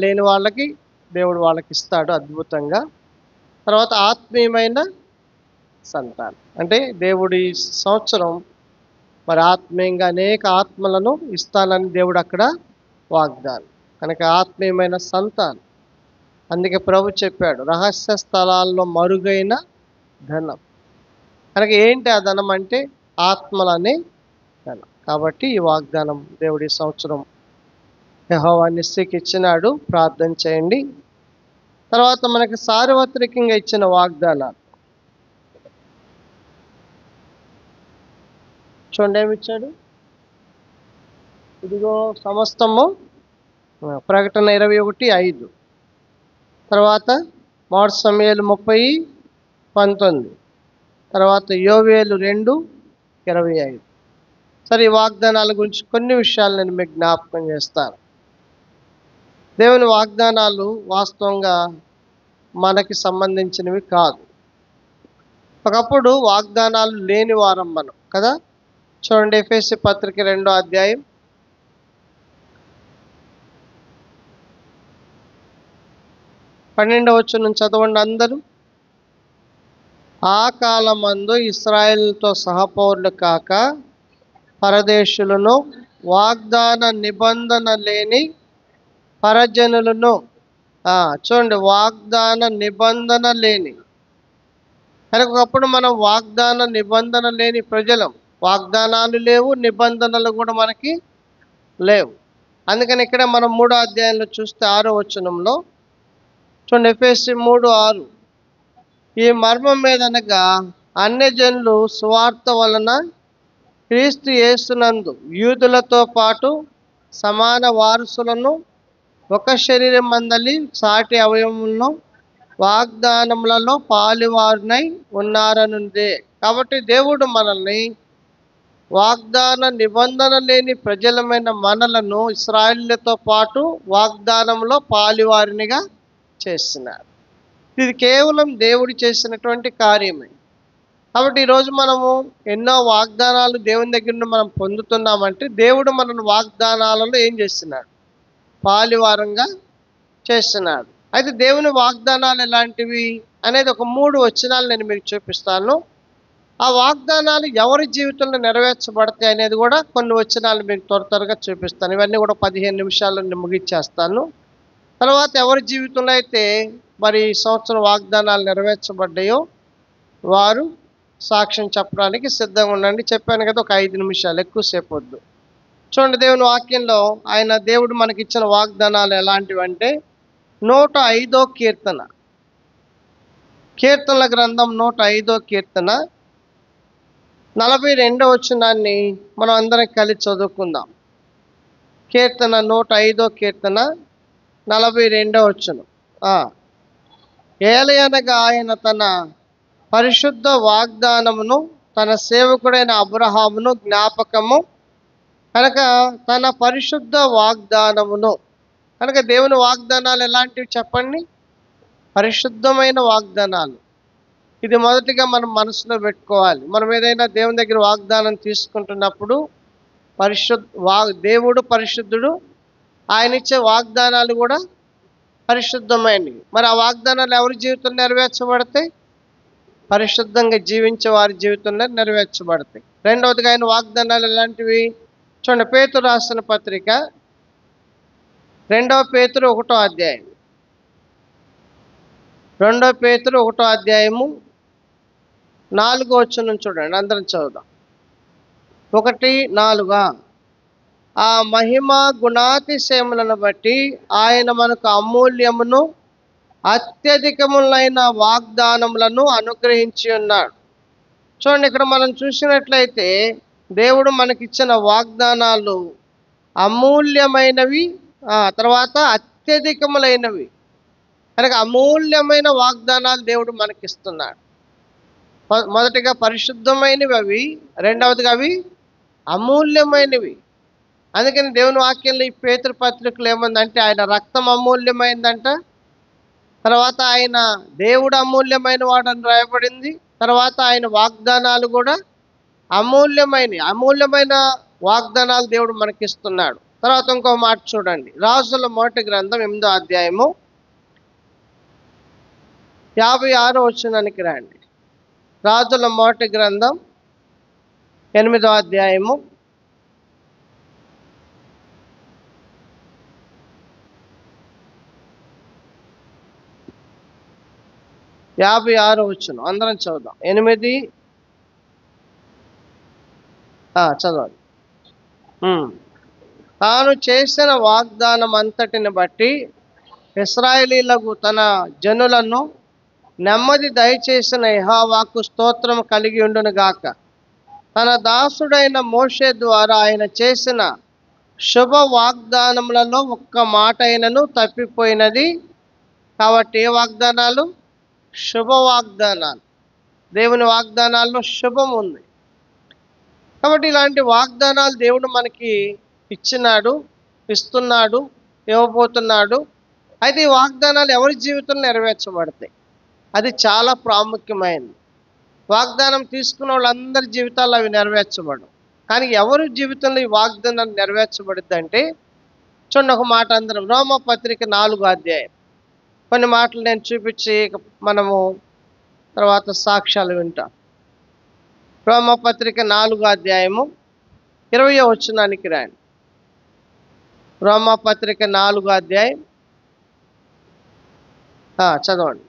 లేని వాళ్ళకి దేవుడు వాళ్ళకి ఇస్తాడు అద్భుతంగా. తర్వాత ఆత్మీయమైన సంతానం అంటే దేవుడి సంవత్సరం మరి ఆత్మీయంగా అనేక ఆత్మలను ఇస్తానని దేవుడు అక్కడ వాగ్దానం. కనుక ఆత్మీయమైన సంతానం. అందుకే ప్రభు చెప్పాడు, రహస్య స్థలాల్లో మరుగైన ధనం. కనుక ఏంటి ఆ ధనం అంటే ఆత్మలనే ధనం. కాబట్టి ఈ వాగ్దానం దేవుడి సంవత్సరం యెహోవా నిస్సీకి ఇచ్చినాడు. ప్రార్థన చేయండి. తర్వాత మనకి సార్వత్రికంగా ఇచ్చిన వాగ్దానాలు చూడండి ఏమి ఇచ్చాడు. ఇదిగో సమస్తము ప్రకటన 21:5. తర్వాత మొదటి సమూయేలు 30:19. తర్వాత యోవేలు 2:25. సరే, ఈ వాగ్దానాల గురించి కొన్ని విషయాలు నేను మీకు జ్ఞాపకం చేస్తాను. దేవుని వాగ్దానాలు వాస్తవంగా మనకి సంబంధించినవి కాదు. ఒకప్పుడు వాగ్దానాలు లేని వారం మనం కదా. చూడండి ఎఫెసీ పత్రిక 2వ అధ్యాయం 12వ వచనం చదవండి అందరూ. ఆ కాలమందు ఇశ్రాయేలుతో సహపౌరులు కాక పరదేశులను, వాగ్దాన నిబంధన లేని పరజనులను. చూడండి, వాగ్దాన నిబంధన లేని. కనుక ఒకప్పుడు మనం వాగ్దాన నిబంధన లేని ప్రజలం. వాగ్దానాలు లేవు, నిబంధనలు కూడా మనకి లేవు. అందుకని ఇక్కడ మనం 3వ అధ్యాయంలో చూస్తే 6వ వచనంలో చూడండి, ఎఫెసీ 3:6. ఈ మర్మం మీదనగా అన్యజనులు సువార్త వలన క్రీస్తు యేసునందు యూదులతో పాటు సమాన వారసులను, ఒక శరీరం మందలి సాటి అవయవములను వాగ్దానములలో పాలువారునై ఉన్నారనుందే. కాబట్టి దేవుడు మనల్ని వాగ్దాన నిబంధన లేని ప్రజలమైన మనలను ఇశ్రాయేలుతో పాటు వాగ్దానంలో పాలువారినిగా చేస్తున్నారు. ఇది కేవలం దేవుడు చేసినటువంటి కార్యమే. కాబట్టి ఈరోజు మనము ఎన్నో వాగ్దానాలు దేవుని దగ్గర నుండి మనం పొందుతున్నామంటే దేవుడు మనల్ని వాగ్దానాలలో ఏం చేస్తున్నాడు? పాలువారంగా చేస్తున్నాడు. అయితే దేవుని వాగ్దానాలు ఎలాంటివి అనేది ఒక 3 వచనాలు నేను మీకు చూపిస్తాను. ఆ వాగ్దానాలు ఎవరి జీవితంలో నెరవేర్చబడతాయి అనేది కూడా కొన్ని వచనాలు మీకు త్వరగా చూపిస్తాను. ఇవన్నీ కూడా 15 నిమిషాల్లో నేను ముగించేస్తాను. తర్వాత ఎవరి జీవితంలో అయితే మరి ఈ సంవత్సరం వాగ్దానాలు నెరవేర్చబడ్డాయో వారు సాక్ష్యం చెప్పడానికి సిద్ధంగా ఉండండి. చెప్పాను కదా, ఒక 5 నిమిషాలు, ఎక్కువసేపు వద్దు. చూడండి, దేవుని వాక్యంలో దేవుడు మనకిచ్చిన వాగ్దానాలు ఎలాంటివంటే 105వ కీర్తన, కీర్తనల గ్రంథం 105వ కీర్తన 42వ వచనాన్ని మనం అందరం కలిసి చదువుకుందాం. కీర్తన 105వ కీర్తన 42వ వచనం. ఏలయనగా ఆయన తన పరిశుద్ధ వాగ్దానమును తన సేవకుడైన అబ్రహామును జ్ఞాపకము కనుక తన పరిశుద్ధ వాగ్దానమును. కనుక దేవుని వాగ్దానాలు ఎలాంటివి చెప్పండి? పరిశుద్ధమైన వాగ్దానాలు. ఇది మొదటిగా మనం మనసులో పెట్టుకోవాలి. మనం ఏదైనా దేవుని దగ్గర వాగ్దానం తీసుకుంటున్నప్పుడు దేవుడు పరిశుద్ధుడు, ఆయన ఇచ్చే వాగ్దానాలు కూడా పరిశుద్ధమైనవి. మరి ఆ వాగ్దానాలు ఎవరి జీవితంలో నెరవేర్చబడతాయి? పరిశుద్ధంగా జీవించే వారి జీవితంలో నెరవేర్చబడతాయి. రెండవదిగా ఆయన వాగ్దానాలు ఎలాంటివి చూడండి, పేతురు రాసిన పత్రిక 2 పేతురు 1వ అధ్యాయం 2 పేతురు 1వ అధ్యాయము 4వ వచనం చూడండి, అందరం చదువుదాం. 1:4. ఆ మహిమ గుణాతిశయములను బట్టి ఆయన మనకు అమూల్యమును అత్యధికములైన వాగ్దానములను అనుగ్రహించి ఉన్నాడు. చూడండి, ఇక్కడ మనం చూసినట్లయితే దేవుడు మనకిచ్చిన వాగ్దానాలు అమూల్యమైనవి, తర్వాత అత్యధికములైనవి. కనుక అమూల్యమైన వాగ్దానాలు దేవుడు మనకిస్తున్నాడు. మొదటిగా పరిశుద్ధమైనవి అవి, రెండవదిగా అవి అమూల్యమైనవి. అందుకని దేవుని వాక్యంలో ఈ పేతురు పత్రికలు ఏముందంటే ఆయన రక్తం అమూల్యమైందంట, తర్వాత ఆయన దేవుడు అమూల్యమైన వాడని రాయబడింది, తర్వాత ఆయన వాగ్దానాలు కూడా అమూల్యమైన వాగ్దానాలు దేవుడు మనకిస్తున్నాడు. తర్వాత ఇంకో మాట చూడండి, రాజుల మొదటి గ్రంథం 8వ అధ్యాయము 56వ వచనానికి రండి. రాజుల మొదటి గ్రంథం 8వ అధ్యాయము 56వ వచనం అందరం చదువుదాం. 8 చదవండి. తాను చేసిన వాగ్దానం అంతటిని బట్టి ఇశ్రాయేలీయులకు తన జనులను నెమ్మది దయచేసిన యెహోవాకు స్తోత్రం కలిగి ఉండును గాక. తన దాసుడైన మోషే ద్వారా ఆయన చేసిన శుభ వాగ్దానములలో ఒక్క మాట అయినను తప్పిపోయినది. కాబట్టి ఏ వాగ్దానాలు? శుభ వాగ్దానాలు. దేవుని వాగ్దానాల్లో శుభం ఉంది. కాబట్టి ఇలాంటి వాగ్దానాలు దేవుడు మనకి ఇచ్చినాడు, ఇస్తున్నాడు, ఇవ్వబోతున్నాడు. అయితే ఈ వాగ్దానాలు ఎవరి జీవితంలో నెరవేర్చబడతాయి? అది చాలా ప్రాముఖ్యమైనది. వాగ్దానం తీసుకున్న వాళ్ళందరి జీవితాల్లో అవి నెరవేర్చబడవు. కానీ ఎవరి జీవితంలో ఈ వాగ్దానం నెరవేర్చబడుద్ది అంటే, చూడండి ఒక మాట అందరం, రోమపత్రిక 4వ అధ్యాయం. కొన్ని మాటలు నేను చూపించి మనము తర్వాత సాక్ష్యాలు వింటాం. రోమపత్రిక 4వ అధ్యాయము 20వ వచనానికి రండి. రోమపత్రిక 4వ అధ్యాయం చదవండి.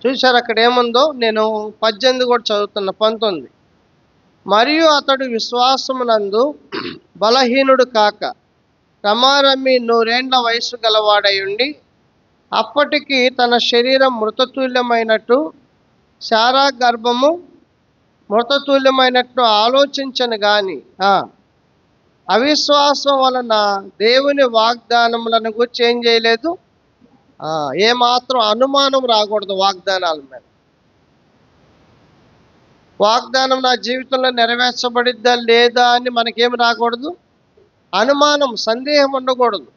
చూశారు అక్కడ ఏముందో? నేను 18 కూడా చదువుతున్నా. 19. మరియు అతడు విశ్వాసమునందు బలహీనుడు కాక రమారమి 100 ఏండ్ల వయసు గలవాడై ఉండి, అప్పటికి తన శరీరం మృతతుల్యమైనట్టు, శారా గర్భము మృతతుల్యమైనట్టు ఆలోచించను గాని అవిశ్వాసం వలన దేవుని వాగ్దానములను గురించి ఏం చేయలేదు, ఏమాత్రం అనుమానం రాకూడదు వాగ్దానాల మీద. వాగ్దానం నా జీవితంలో నెరవేర్చబడిద్దా లేదా అని మనకేం రాకూడదు, అనుమానం, సందేహం ఉండకూడదు.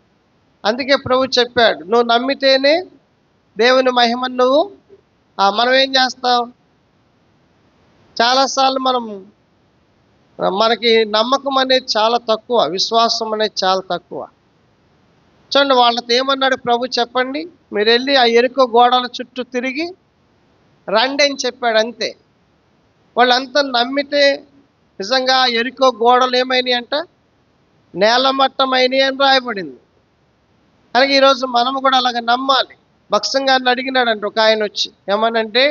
అందుకే ప్రభు చెప్పాడు, నువ్వు నమ్మితేనే దేవుని మహిమను నువ్వు మనం ఏం చేస్తాం? చాలాసార్లు మనకి నమ్మకం అనేది చాలా తక్కువ, విశ్వాసం అనేది చాలా తక్కువ. చూడండి, వాళ్ళతో ఏమన్నాడు ప్రభు చెప్పండి? మీరు వెళ్ళి ఆ ఎరుకో గోడల చుట్టూ తిరిగి రండి అని చెప్పాడు, అంతే. వాళ్ళంతా నమ్మితే నిజంగా ఎరుకో గోడలు ఏమైనాయి అంట? నేలమట్టమైనవి అని రాయబడింది. అలాగే ఈరోజు మనం కూడా అలాగ నమ్మాలి. భక్సం గారిని అడిగినాడంట ఒక ఆయన వచ్చి, ఏమనంటే,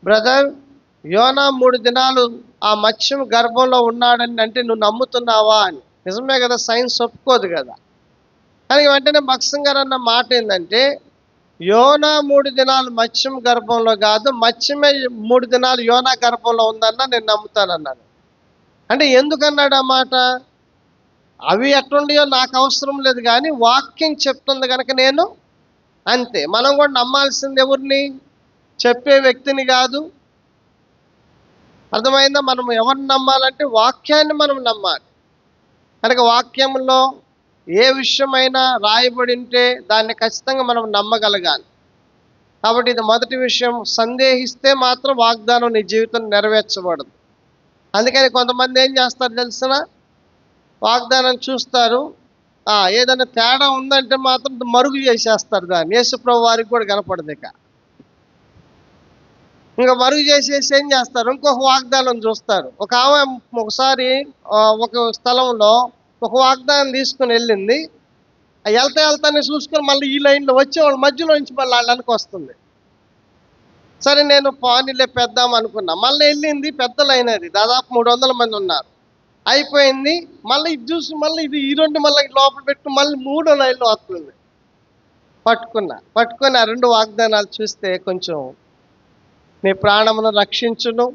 బ్రదర్, యోనా 3 దినాలు ఆ మత్స్యం గర్భంలో ఉన్నాడని అంటే నువ్వు నమ్ముతున్నావా అని. నిజమే కదా, సైన్స్ ఒప్పుకోదు కదా. కానీ వెంటనే భక్సం గారు అన్న మాట ఏంటంటే, యోనా 3 దినాలు మత్స్యం గర్భంలో కాదు, మత్స్యమే 3 దినాలు యోనా గర్భంలో ఉందన్నా నేను నమ్ముతానన్నాను. అంటే ఎందుకన్నాడు ఆ మాట? అవి ఎట్లుండియో నాకు అవసరం లేదు, కానీ వాక్యం చెప్తుంది కనుక నేను అంతే. మనం కూడా నమ్మాల్సింది ఎవరిని? చెప్పే వ్యక్తిని కాదు. అర్థమైందా? మనం ఎవరిని నమ్మాలంటే వాక్యాన్ని మనం నమ్మాలి. కనుక వాక్యంలో ఏ విషయమైనా రాయబడి ఉంటే దాన్ని ఖచ్చితంగా మనం నమ్మగలగాలి. కాబట్టి ఇది మొదటి విషయం. సందేహిస్తే మాత్రం వాగ్దానం నీ జీవితం నెరవేర్చబడదు. అందుకని కొంతమంది ఏం చేస్తారు తెలిసిన? వాగ్దానం చూస్తారు, ఏదైనా తేడా ఉందంటే మాత్రం మరుగు చేసేస్తారు దాన్ని. యేసుప్రభు వారికి కూడా కనపడదు. ఇంకా మరుగు చేసేసి ఏం చేస్తారు? ఇంకొక వాగ్దానం చూస్తారు. ఒక ఆమె ఒకసారి ఒక స్థలంలో ఒక వాగ్దానం తీసుకుని వెళ్ళింది. వెళ్తానే చూసుకొని మళ్ళీ ఈ లైన్లో వచ్చేవాళ్ళు మధ్యలో నుంచి మళ్ళీ వాళ్ళకి వస్తుంది. సరే నేను పానీలే పెద్దాం అనుకున్నా. మళ్ళీ వెళ్ళింది, పెద్ద లైన్ అది, దాదాపు 300 మంది ఉన్నారు. అయిపోయింది. మళ్ళీ ఇది చూసి మళ్ళీ ఇది ఈ 2 మళ్ళీ లోపల పెట్టు మళ్ళీ 3వ లైన్లో వస్తుంది. పట్టుకొని ఆ 2 వాగ్దానాలు చూస్తే, కొంచెం నీ ప్రాణమును రక్షించును,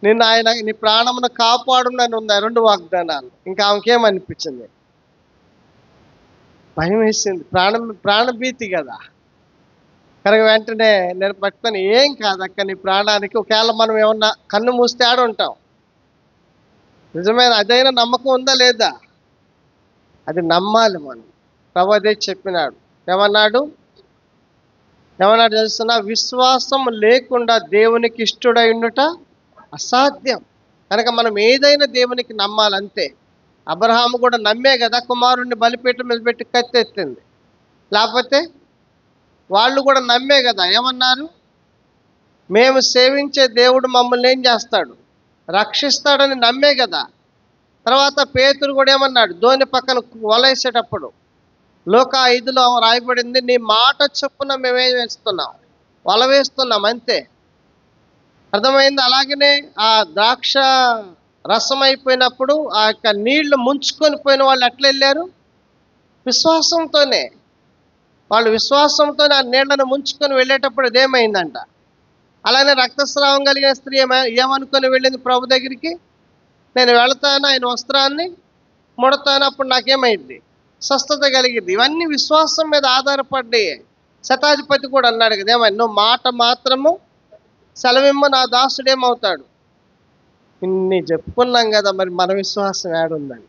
నిన్ను ఆయన నీ ప్రాణమును కాపాడునని ఉంది ఆ 2 వాగ్దానాలు. ఇంకా ఆమెకేమనిపించింది? భయం వేసింది. ప్రాణభీతి కదా. కనుక వెంటనే నేను పట్టుకొని, ఏం కాదక్క నీ ప్రాణానికి, ఒకవేళ మనం ఏమన్నా కన్ను మూస్తే ఆడ ఉంటాం. నిజమైన అదైనా నమ్మకం ఉందా లేదా? అది నమ్మాలి మనం. ప్రభు అదే చెప్పినాడు. ఏమన్నాడు తెలుస్తున్నా? విశ్వాసం లేకుండా దేవునికి ఇష్టడై ఉండుట అసాధ్యం. కనుక మనం ఏదైనా దేవునికి నమ్మాలంతే. అబ్రహాము కూడా నమ్మే కదా కుమారుణ్ణి బలిపీఠం మీద పెట్టి కత్తెత్తింది. లేకపోతే వాళ్ళు కూడా నమ్మే కదా ఏమన్నారు, మేము సేవించే దేవుడు మమ్మల్ని ఏం చేస్తాడు, రక్షిస్తాడని నమ్మే కదా. తర్వాత పేతురు కూడా ఏమన్నాడు, ధోని పక్కన వలేసేటప్పుడు లోకా 5లో రాయబడింది, నీ మాట చొప్పున మేమేం వేస్తున్నాం, వల వేస్తున్నాం అంతే. అర్థమైంది. అలాగనే ఆ ద్రాక్ష రసం అయిపోయినప్పుడు ఆ యొక్క నీళ్లు ముంచుకొని పోయిన వాళ్ళు ఎట్లా వెళ్ళారు, విశ్వాసంతోనే. వాళ్ళు విశ్వాసంతోనే ఆ నీళ్లను ముంచుకొని వెళ్ళేటప్పుడు ఇదేమైందంట. అలానే రక్తస్రావం కలిగిన స్త్రీ ఏమనుకొని వెళ్ళింది ప్రభు దగ్గరికి, నేను వెళతాను, ఆయన వస్త్రాన్ని ముడతాను, అప్పుడు నాకేమైంది, స్వస్థత కలిగింది. ఇవన్నీ విశ్వాసం మీద ఆధారపడ్డాయి. శతాధిపతి కూడా అన్నాడు కదా, ఏమని, నువ్వు మాట మాత్రము సెలవిమ్మ, నా దాసుడేమవుతాడు. ఇన్ని చెప్పుకున్నాం కదా, మరి మన విశ్వాసం ఏడుందని.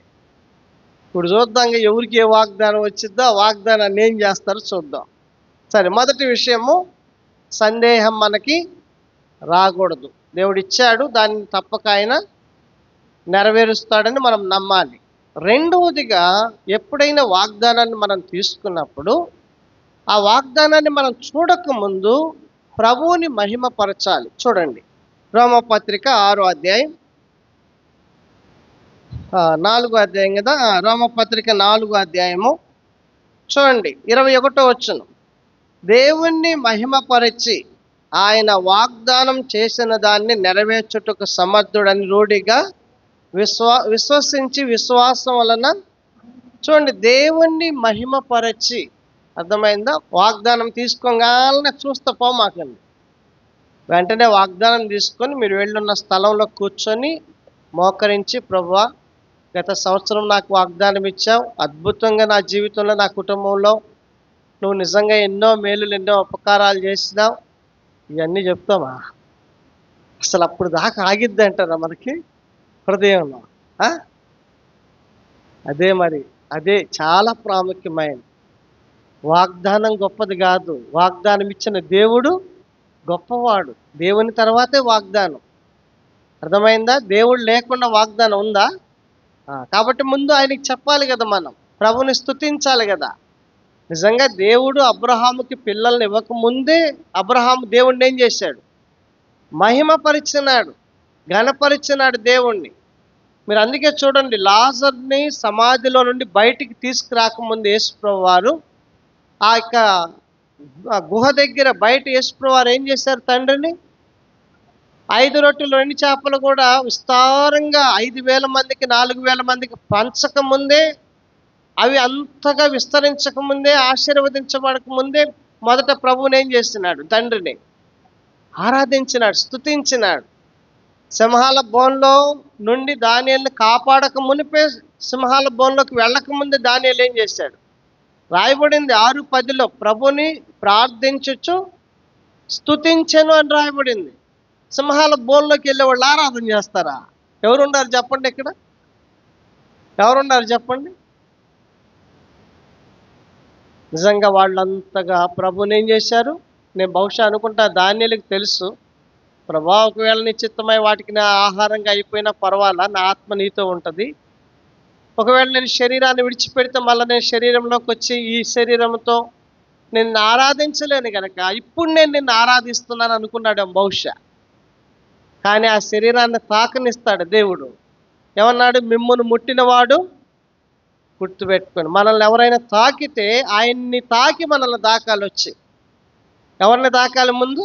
ఇప్పుడు చూద్దాం ఎవరికి ఏ వాగ్దానం వచ్చిద్దో ఆ వాగ్దానాన్ని ఏం చేస్తారో చూద్దాం. సరే, మొదటి విషయము, సందేహం మనకి రాకూడదు. దేవుడు ఇచ్చాడు, దాన్ని తప్పక ఆయన నెరవేరుస్తాడని మనం నమ్మాలి. రెండవదిగా, ఎప్పుడైనా వాగ్దానాన్ని మనం తీసుకున్నప్పుడు ఆ వాగ్దానాన్ని మనం చూడకముందు ప్రభువుని మహిమపరచాలి. చూడండి, రోమపత్రిక 6వ అధ్యాయం 4వ అధ్యాయం కదా, రోమపత్రిక 4వ అధ్యాయము చూడండి 21వ వచనం, దేవుణ్ణి మహిమపరచి ఆయన వాగ్దానం చేసిన దాన్ని నెరవేర్చుటకు సమర్థుడని రూఢిగా విశ్వసించి విశ్వాసం వలన. చూడండి, దేవుణ్ణి మహిమపరచి, అర్థమైందా? వాగ్దానం తీసుకోగానే చూస్తా పోమాకండి. వెంటనే వాగ్దానం తీసుకొని మీరు వెళ్ళున్న స్థలంలో కూర్చొని మోకరించి, ప్రభువా, గత సంవత్సరం నాకు వాగ్దానం ఇచ్చావు, అద్భుతంగా నా జీవితంలో, నా కుటుంబంలో నువ్వు నిజంగా ఎన్నో మేలులు, ఎన్నో ఉపకారాలు చేసినావు, ఇవన్నీ చెప్తామా? అసలు అప్పుడు దాకా ఆగిద్ది అంటారా మనకి హృదయంలో? అదే మరి, అదే చాలా ప్రాముఖ్యమైన. వాగ్దానం గొప్పది కాదు, వాగ్దానం ఇచ్చిన దేవుడు గొప్పవాడు. దేవుని తర్వాతే వాగ్దానం. అర్థమైందా? దేవుడు లేకుండా వాగ్దానం ఉందా? కాబట్టి ముందు ఆయనకి చెప్పాలి కదా, మనం ప్రభుని స్తుతించాలి కదా. నిజంగా దేవుడు అబ్రహాముకి పిల్లల్ని ఇవ్వకముందే అబ్రహాము దేవుణ్ణి ఏం చేశాడు, మహిమపరిచినాడు, ఘనపరిచినాడు దేవుణ్ణి. మీరు అందుకే చూడండి, లాజర్ని సమాధిలో నుండి బయటికి తీసుకురాకముందు యేసుప్రభు వారు ఆ యొక్క గుహ దగ్గర బయట యేసుప్రభు వారు ఏం చేశారు, తండ్రిని 5 రొట్టెలు 2 చేపలు కూడా విస్తారంగా 5,000 మందికి 4,000 మందికి పంచకముందే, అవి అంతగా విస్తరించకముందే, ఆశీర్వదించబడకముందే మొదట ప్రభువుని ఏం చేస్తున్నాడు, తండ్రిని ఆరాధించినాడు, స్తుతించినాడు. సింహాల బోన్లో నుండి దానియేలుని కాపాడక మునిపే, సింహాల బోన్లోకి వెళ్ళకముందే దానియేలు ఏం చేశాడు, రాయబడింది 6:10లో, ప్రభుని ప్రార్థించుచు స్తుతించెను అని రాయబడింది. సింహాల బోన్లోకి వెళ్ళే వాళ్ళు ఆరాధన చేస్తారా? ఎవరున్నారు చెప్పండి, ఇక్కడ ఎవరున్నారు చెప్పండి? నిజంగా వాళ్ళంతగా ప్రభుని ఏం చేశారు. నేను బహుశా అనుకుంటా దానియేలుకి తెలుసు, ప్రభా, ఒకవేళ నీ చిత్తమై వాటికి నా ఆహారంగా అయిపోయినా పర్వాలా, నా ఆత్మ నీతో ఉంటుంది. ఒకవేళ నేను శరీరాన్ని విడిచిపెడితే మళ్ళీ నేను శరీరంలోకి వచ్చి ఈ శరీరంతో నిన్ను ఆరాధించలేను కనుక ఇప్పుడు నేను నిన్ను ఆరాధిస్తున్నాను అనుకున్నాడు బహుశా. కానీ ఆ శరీరాన్ని తాకనిస్తాడు దేవుడు. ఏమన్నాడు, మిమ్మును ముట్టినవాడు గుర్తుపెట్టుకొని. మనల్ని ఎవరైనా తాకితే ఆయన్ని తాకి మనల్ని దాకాలి వచ్చి. ఎవరిని తాకాలి ముందు?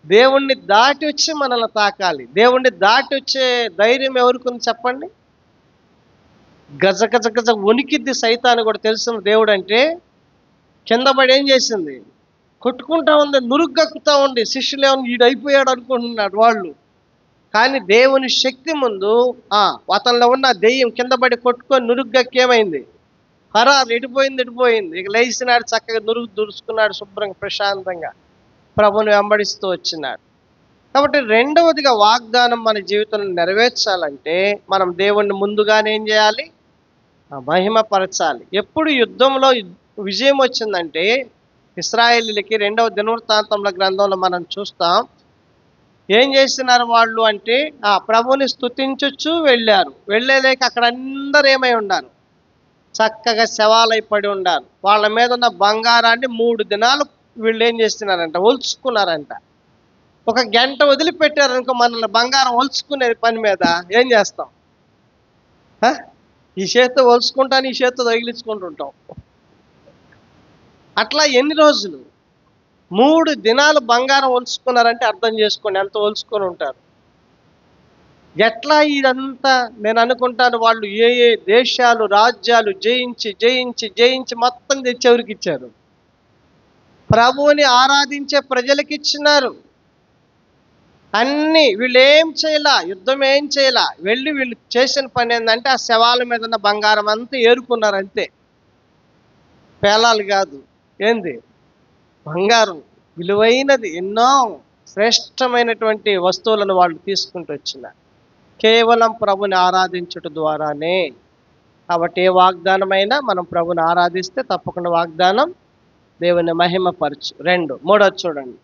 దేవుణ్ణి దాటి వచ్చి మనల్ని తాకాలి. దేవుణ్ణి దాటి వచ్చే ధైర్యం ఎవరికి చెప్పండి? గజ గజ గజ వణికిద్ది సైతాన్ని కూడా తెలిసిన దేవుడు అంటే. కింద పడి ఏం చేసింది, కొట్టుకుంటా ఉంది, నురుగ్గక్కుతా ఉంది. శిష్యులు ఏమన్నా వీడు అయిపోయాడు అనుకుంటున్నాడు వాళ్ళు. కానీ దేవుని శక్తి ముందు అతనిలో ఉన్న దెయ్యం కింద పడి కొట్టుకొని నురుగ్గక్కి ఏమైంది, ఖరారు, ఎడిపోయింది. ఇక లేచినాడు, చక్కగా నురుగు దురుచుకున్నాడు, శుభ్రంగా ప్రశాంతంగా ప్రభుని వెంబడిస్తూ వచ్చినాడు. కాబట్టి రెండవదిగా, వాగ్దానం మన జీవితంలో నెరవేర్చాలంటే మనం దేవుణ్ణి ముందుగానే ఏం చేయాలి, మహిమపరచాలి. ఎప్పుడు యుద్ధంలో విజయం వచ్చిందంటే ఇశ్రాయేలీయులకి 2వ దినవృత్తాంతముల గ్రంథంలో మనం చూస్తాం. ఏం చేస్తున్నారు వాళ్ళు అంటే ఆ ప్రభుని స్తుతించొచ్చు వెళ్ళారు. వెళ్ళలేక అక్కడ అందరూ ఏమై ఉండారు, చక్కగా శవాలైపడి ఉండారు. వాళ్ళ మీద ఉన్న బంగారాన్ని 3 దినాలు వీళ్ళు ఏం చేస్తున్నారంట, ఒలుచుకున్నారంట. ఒక గంట వదిలిపెట్టారనుకో మనల్ని బంగారం ఒలుచుకునే పని మీద ఏం చేస్తాం? ఆ? ఈ చేత్తో ఒలుచుకుంటాను, ఈ చేత్తో తగిలించుకుంటుంటాం. అట్లా ఎన్ని రోజులు? 3 దినాలు బంగారం ఒలుచుకున్నారంటే అర్థం చేసుకోండి ఎంత ఒలుచుకొని ఉంటారు. ఎట్లా ఇదంతా? నేను అనుకుంటాను వాళ్ళు ఏ ఏ దేశాలు రాజ్యాలు జయించి జయించి జయించి మొత్తం తెచ్చి ఎవరికి ఇచ్చారు? ప్రభువుని ఆరాధించే ప్రజలకి ఇచ్చినారు. అన్నీ వీళ్ళు ఏం చేయలా, యుద్ధం ఏం చేయలా. వెళ్ళి వీళ్ళు చేసిన పని ఏంటంటే ఆ శవాల మీద ఉన్న బంగారం అంతా ఏరుకున్నారు అంతే. పేలాలు కాదు, ఏంది? బంగారం విలువైనది, ఎన్నో శ్రేష్టమైనటువంటి వస్తువులను వాళ్ళు తీసుకుంటూ వచ్చినారు కేవలం ప్రభుని ఆరాధించుట ద్వారానే. కాబట్టి ఏ వాగ్దానమైనా మనం ప్రభుని ఆరాధిస్తే తప్పకుండా వాగ్దానం దేవుని మహిమపరచు. 3 చూడండి,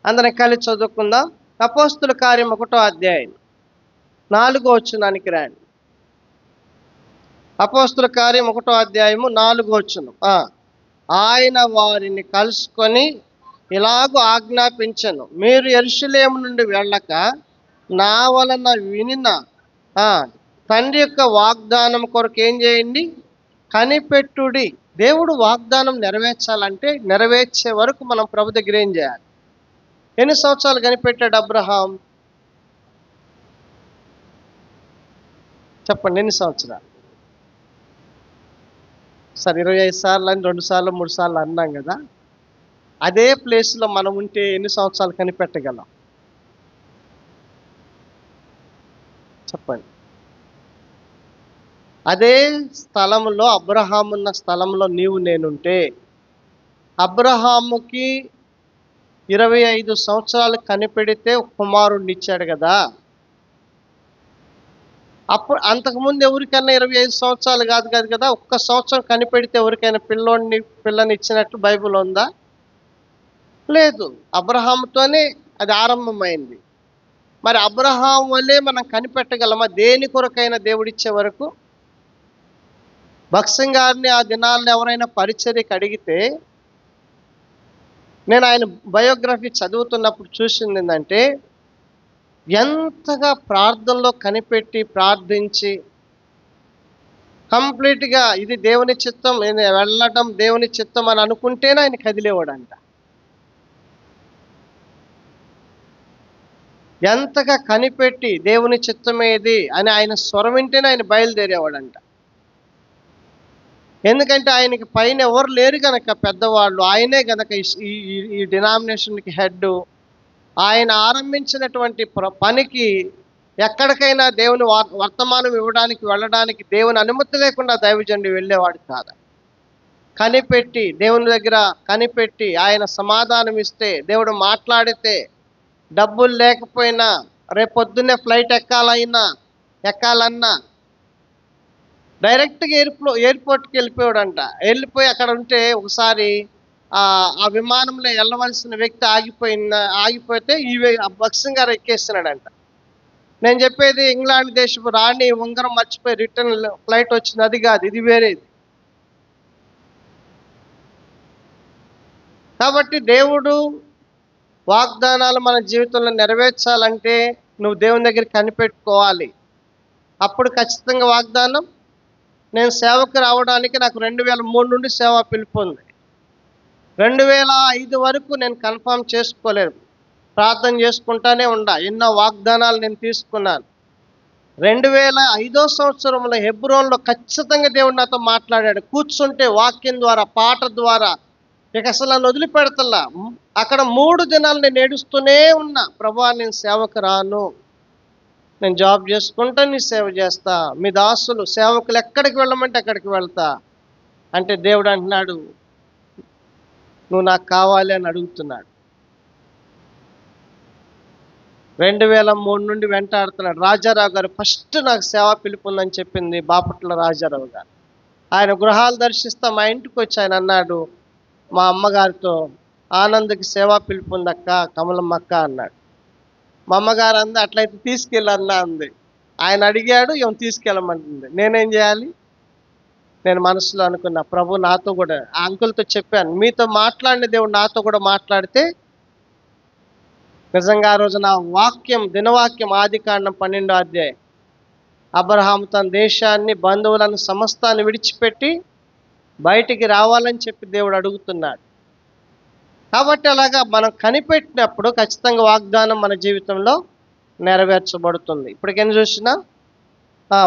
అందరం కలిసి చదువుకుందాం. అపోస్తుల కార్యం 1వ అధ్యాయం 4వ వచనానికి రండి. అపోస్తుల కార్యం 1వ అధ్యాయము 4వ వచనం. ఆయన వారిని కలుసుకొని ఇలాగూ ఆజ్ఞాపించను, మీరు యెరూషలేము నుండి వెళ్ళక నా వలన వినిన తండ్రి యొక్క వాగ్దానం కొరకు ఏం చేయండి? కనిపెట్టుడి. దేవుడు వాగ్దానం నెరవేర్చాలంటే నెరవేర్చే వరకు మనం ప్రభు దగ్గర ఏం చేయాలి? ఎన్ని సంవత్సరాలు కనిపెట్టాడు అబ్రహాం? చెప్పండి, ఎన్ని సంవత్సరాలు? సరే 25 సార్లు అని 2 సార్లు 3 సార్లు అన్నాం కదా. అదే ప్లేస్లో మనం ఉంటే ఎన్ని సంవత్సరాలు కనిపెట్టగలం? చెప్పండి. అదే స్థలంలో, అబ్రహాం ఉన్న స్థలంలో నీవు నేనుంటే, అబ్రహాముకి 25 సంవత్సరాలు కనిపెడితే కుమారుడిని ఇచ్చాడు కదా. అప్పుడు అంతకుముందు ఎవరికైనా 25 సంవత్సరాలు కాదు కదా, 1 సంవత్సరం కనిపెడితే ఎవరికైనా పిల్లని ఇచ్చినట్లు బైబిల్ ఉందా? లేదు. అబ్రహాముతోనే అది ఆరంభమైంది. మరి అబ్రహాం వల్లే మనం కనిపెట్టగలమా దేని కొరకైనా దేవుడిచ్చే వరకు? భక్సింగ్ గారిని ఆ దినాల్లో ఎవరైనా పరిచర్యకి అడిగితే, నేను ఆయన బయోగ్రఫీ చదువుతున్నప్పుడు చూసింది ఏంటంటే, ఎంతగా ప్రార్థనలో కనిపెట్టి ప్రార్థించి కంప్లీట్గా ఇది దేవుని చిత్తం, వెళ్ళటం దేవుని చిత్తం అని అనుకుంటేనే ఆయన కదిలేవాడంట. ఎంతగా కనిపెట్టి దేవుని చిత్తమేది అని ఆయన స్వరం వింటేనే ఆయన బయలుదేరేవాడంట. ఎందుకంటే ఆయనకి పైన ఎవరు లేరు గనక, పెద్దవాళ్ళు ఆయనే గనక ఈ డినామినేషన్కి హెడ్. ఆయన ఆరంభించినటువంటి పనికి ఎక్కడికైనా దేవుని వర్తమానం ఇవ్వడానికి వెళ్ళడానికి దేవుని అనుమతి లేకుండా దైవజనుడు వెళ్ళేవాడు కాదు. కనిపెట్టి దేవుని దగ్గర కనిపెట్టి ఆయన సమాధానం ఇస్తే, దేవుడు మాట్లాడితే, డబ్బులు లేకపోయినా రేపొద్దున్నే ఫ్లైట్ ఎక్కాలన్నా డైరెక్ట్గా ఎయిర్పోర్ట్కి వెళ్ళిపోయాడంట. వెళ్ళిపోయి అక్కడ ఉంటే ఒకసారి ఆ విమానంలో వెళ్ళవలసిన వ్యక్తి ఆగిపోతే భక్సింగ్ గారు ఎక్కేస్తున్నాడంట. నేను చెప్పేది ఇంగ్లాండ్ దేశపు రాణి ఉంగరం మర్చిపోయి రిటర్న్ ఫ్లైట్ వచ్చింది, అది కాదు, ఇది వేరేది. కాబట్టి దేవుడు వాగ్దానాలు మన జీవితంలో నెరవేర్చాలంటే నువ్వు దేవుని దగ్గర కనిపెట్టుకోవాలి. అప్పుడు ఖచ్చితంగా వాగ్దానం. నేను సేవకు రావడానికి నాకు 2003 నుండి సేవా పిలుపు ఉంది. 2005 వరకు నేను కన్ఫర్మ్ చేసుకోలేదు, ప్రార్థన చేసుకుంటానే ఉండా. ఎన్నో వాగ్దానాలు నేను తీసుకున్నాను. 2005వ సంవత్సరంలో హెబ్రోన్లో ఖచ్చితంగా దేవుడు నాతో మాట్లాడాడు. కూర్చుంటే వాక్యం ద్వారా, పాట ద్వారా, ఇక అసలు నన్ను వదిలిపెడతలా. అక్కడ 3 దినాలు నేను ఏడుస్తూనే ఉన్నా, ప్రభువా నేను సేవకు రాను, నేను జాబ్ చేసుకుంటా, నీ సేవ చేస్తా, మీ దాసులు సేవకులు ఎక్కడికి వెళ్ళమంటే అక్కడికి వెళ్తా అంటే దేవుడు అంటున్నాడు, నువ్వు నాకు కావాలి అని అడుగుతున్నాడు. 2003 నుండి వెంటాడుతున్నాడు. రాజారావు గారు ఫస్ట్ నాకు సేవా పిలుపుందని చెప్పింది బాపట్ల రాజారావు గారు. ఆయన గృహాలు దర్శిస్తా మా ఇంటికి వచ్చి ఆయన అన్నాడు మా అమ్మగారితో, ఆనంద్కి సేవా పిలుపుందక్క, కమలమ్మక్క అన్నాడు. మా అమ్మగారు అంది, అట్లయితే తీసుకెళ్ళన్నా అంది. ఆయన అడిగాడు, ఈమె తీసుకెళ్ళమంటుంది. నేనేం చేయాలి? నేను మనసులో అనుకున్నా, ప్రభు నాతో కూడా ఆ అంకుల్‌తో చెప్పాను. మీతో మాట్లాడిన దేవుడు నాతో కూడా మాట్లాడితే నిజంగా ఆ రోజు నా వాక్యం, దినవాక్యం ఆదికాండం 12వ అధ్యాయం. అబ్రహాము తన దేశాన్ని, బంధువులను, సమస్తాన్ని విడిచిపెట్టి బయటికి రావాలని చెప్పి దేవుడు అడుగుతున్నాడు. కాబట్టి అలాగా మనం కనిపెట్టినప్పుడు ఖచ్చితంగా వాగ్దానం మన జీవితంలో నెరవేర్చబడుతుంది. ఇప్పటికైనా చూసినా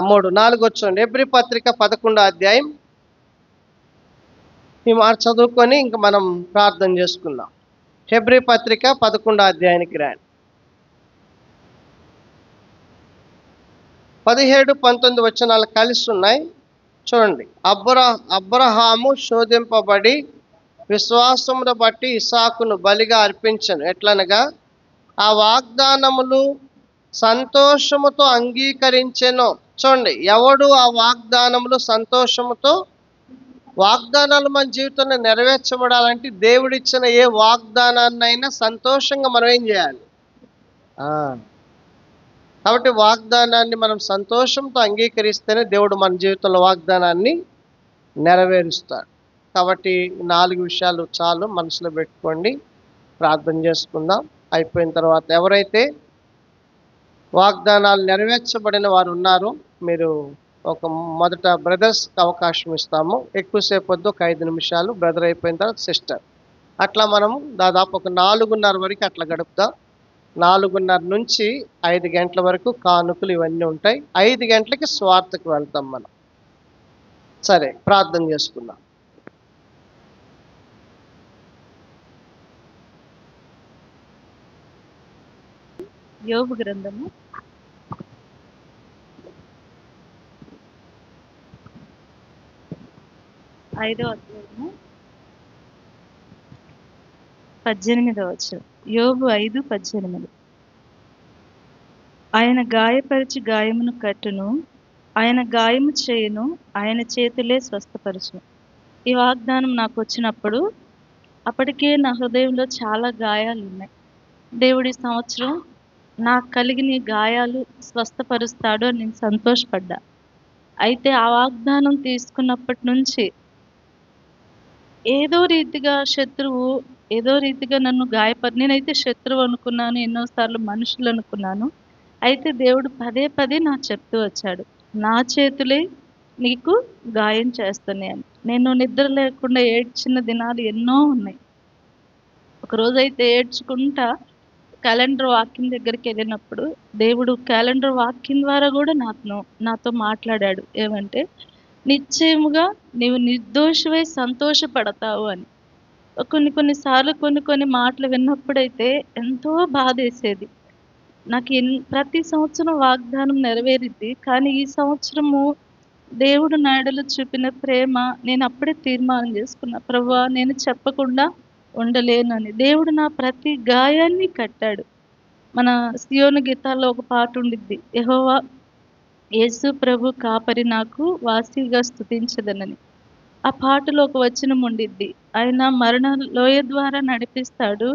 3, 4 చూడండి. హెబ్రీ పత్రిక 11వ అధ్యాయం. ఈ మాట చదువుకొని ఇంక మనం ప్రార్థన చేసుకుందాం. హెబ్రీ పత్రిక 11వ అధ్యాయానికి రండి. 17, 19 వచనాలు కలిసి ఉన్నాయి. చూడండి. అబ్రహాము శోధింపబడి విశ్వాసమును బట్టి ఇస్సాకును బలిగా అర్పించెను. ఎట్లనగా ఆ వాగ్దానములు సంతోషముతో అంగీకరించెను. చూడండి, ఎవడు ఆ వాగ్దానములు సంతోషముతో, వాగ్దానాలు మన జీవితంలో నెరవేర్చబడాలంటే దేవుడిచ్చిన ఏ వాగ్దానాన్నైనా సంతోషంగా మనం ఏం చేయాలి? కాబట్టి వాగ్దానాన్ని మనం సంతోషంతో అంగీకరిస్తేనే దేవుడు మన జీవితంలో వాగ్దానాన్ని నెరవేరుస్తాడు. కాబట్టి 4 విషయాలు చాలు, మనసులో పెట్టుకోండి. ప్రార్థన చేసుకుందాం. అయిపోయిన తర్వాత ఎవరైతే వాగ్దానాలు నెరవేర్చబడిన వారు ఉన్నారో మీరు మొదట బ్రదర్స్కి అవకాశం ఇస్తాము. ఎక్కువసేపు వద్దు, ఒక 5 నిమిషాలు. బ్రదర్ అయిపోయిన తర్వాత సిస్టర్. అట్లా మనము దాదాపు ఒక 4:30 వరకు అట్లా గడుపుదాం. 4:30 నుంచి 5 గంటల వరకు కానుకలు ఇవన్నీ ఉంటాయి. 5 గంటలకి స్వార్థకు వెళ్తాం మనం. సరే, ప్రార్థన చేసుకుందాం. యోబు గ్రంథము 5వ అధ్యాయము 18వ వచనం. యోబు 5:18. ఆయన గాయపరిచి గాయమును కట్టును, ఆయన గాయము చేయును, ఆయన చేతులే స్వస్థపరచును. ఈ వాగ్దానం నాకు వచ్చినప్పుడు అప్పటికే నా హృదయంలో చాలా గాయాలు ఉన్నాయి. దేవుడి సంవత్సరం నాకు కలిగిన ఈ గాయాలు స్వస్థపరుస్తాడు అని నేను సంతోషపడ్డా. అయితే ఆ వాగ్దానం తీసుకున్నప్పటి నుంచి ఏదో రీతిగా శత్రువు ఏదో రీతిగా నన్ను నేనైతే శత్రువు అనుకున్నాను, ఎన్నోసార్లు మనుషులు అనుకున్నాను. అయితే దేవుడు పదే పదే నాకు చెప్తూ వచ్చాడు, నా చేతులే నీకు గాయం చేస్తున్నాయని. నేను నిద్ర లేకుండా ఏడ్చిన దినాలు ఎన్నో ఉన్నాయి. ఒకరోజైతే ఏడ్చుకుంటా క్యాలెండర్ వాక్యం దగ్గరికి వెళ్ళినప్పుడు దేవుడు క్యాలెండర్ వాక్యం ద్వారా కూడా నాతో మాట్లాడాడు. ఏమంటే, నిశ్చయముగా నీవు నిర్దోషివై సంతోషపడతావు అని. కొన్నిసార్లు కొన్ని మాటలు విన్నప్పుడైతే ఎంతో బాధేసేది. నాకు ప్రతి సంవత్సరం వాగ్దానం నెరవేరిద్ది, కానీ ఈ సంవత్సరము దేవుడు నా యెడల చూపిన ప్రేమ నేను అప్పుడే తీర్మానం చేసుకున్నా, ప్రభువా నేను చెప్పకుండా ఉండలేనని. దేవుడు నా ప్రతి గాయాన్ని కట్టాడు. మన సియోను గీతాల్లో ఒక పాట ఉండిద్ది, యెహోవా యేసు ప్రభు కాపరి నాకు వాసిగా స్తుతించదనని. ఆ పాటలో ఒక వచనం ఉండిద్ది, ఆయన మరణ లోయ ద్వారా నడిపిస్తాడు,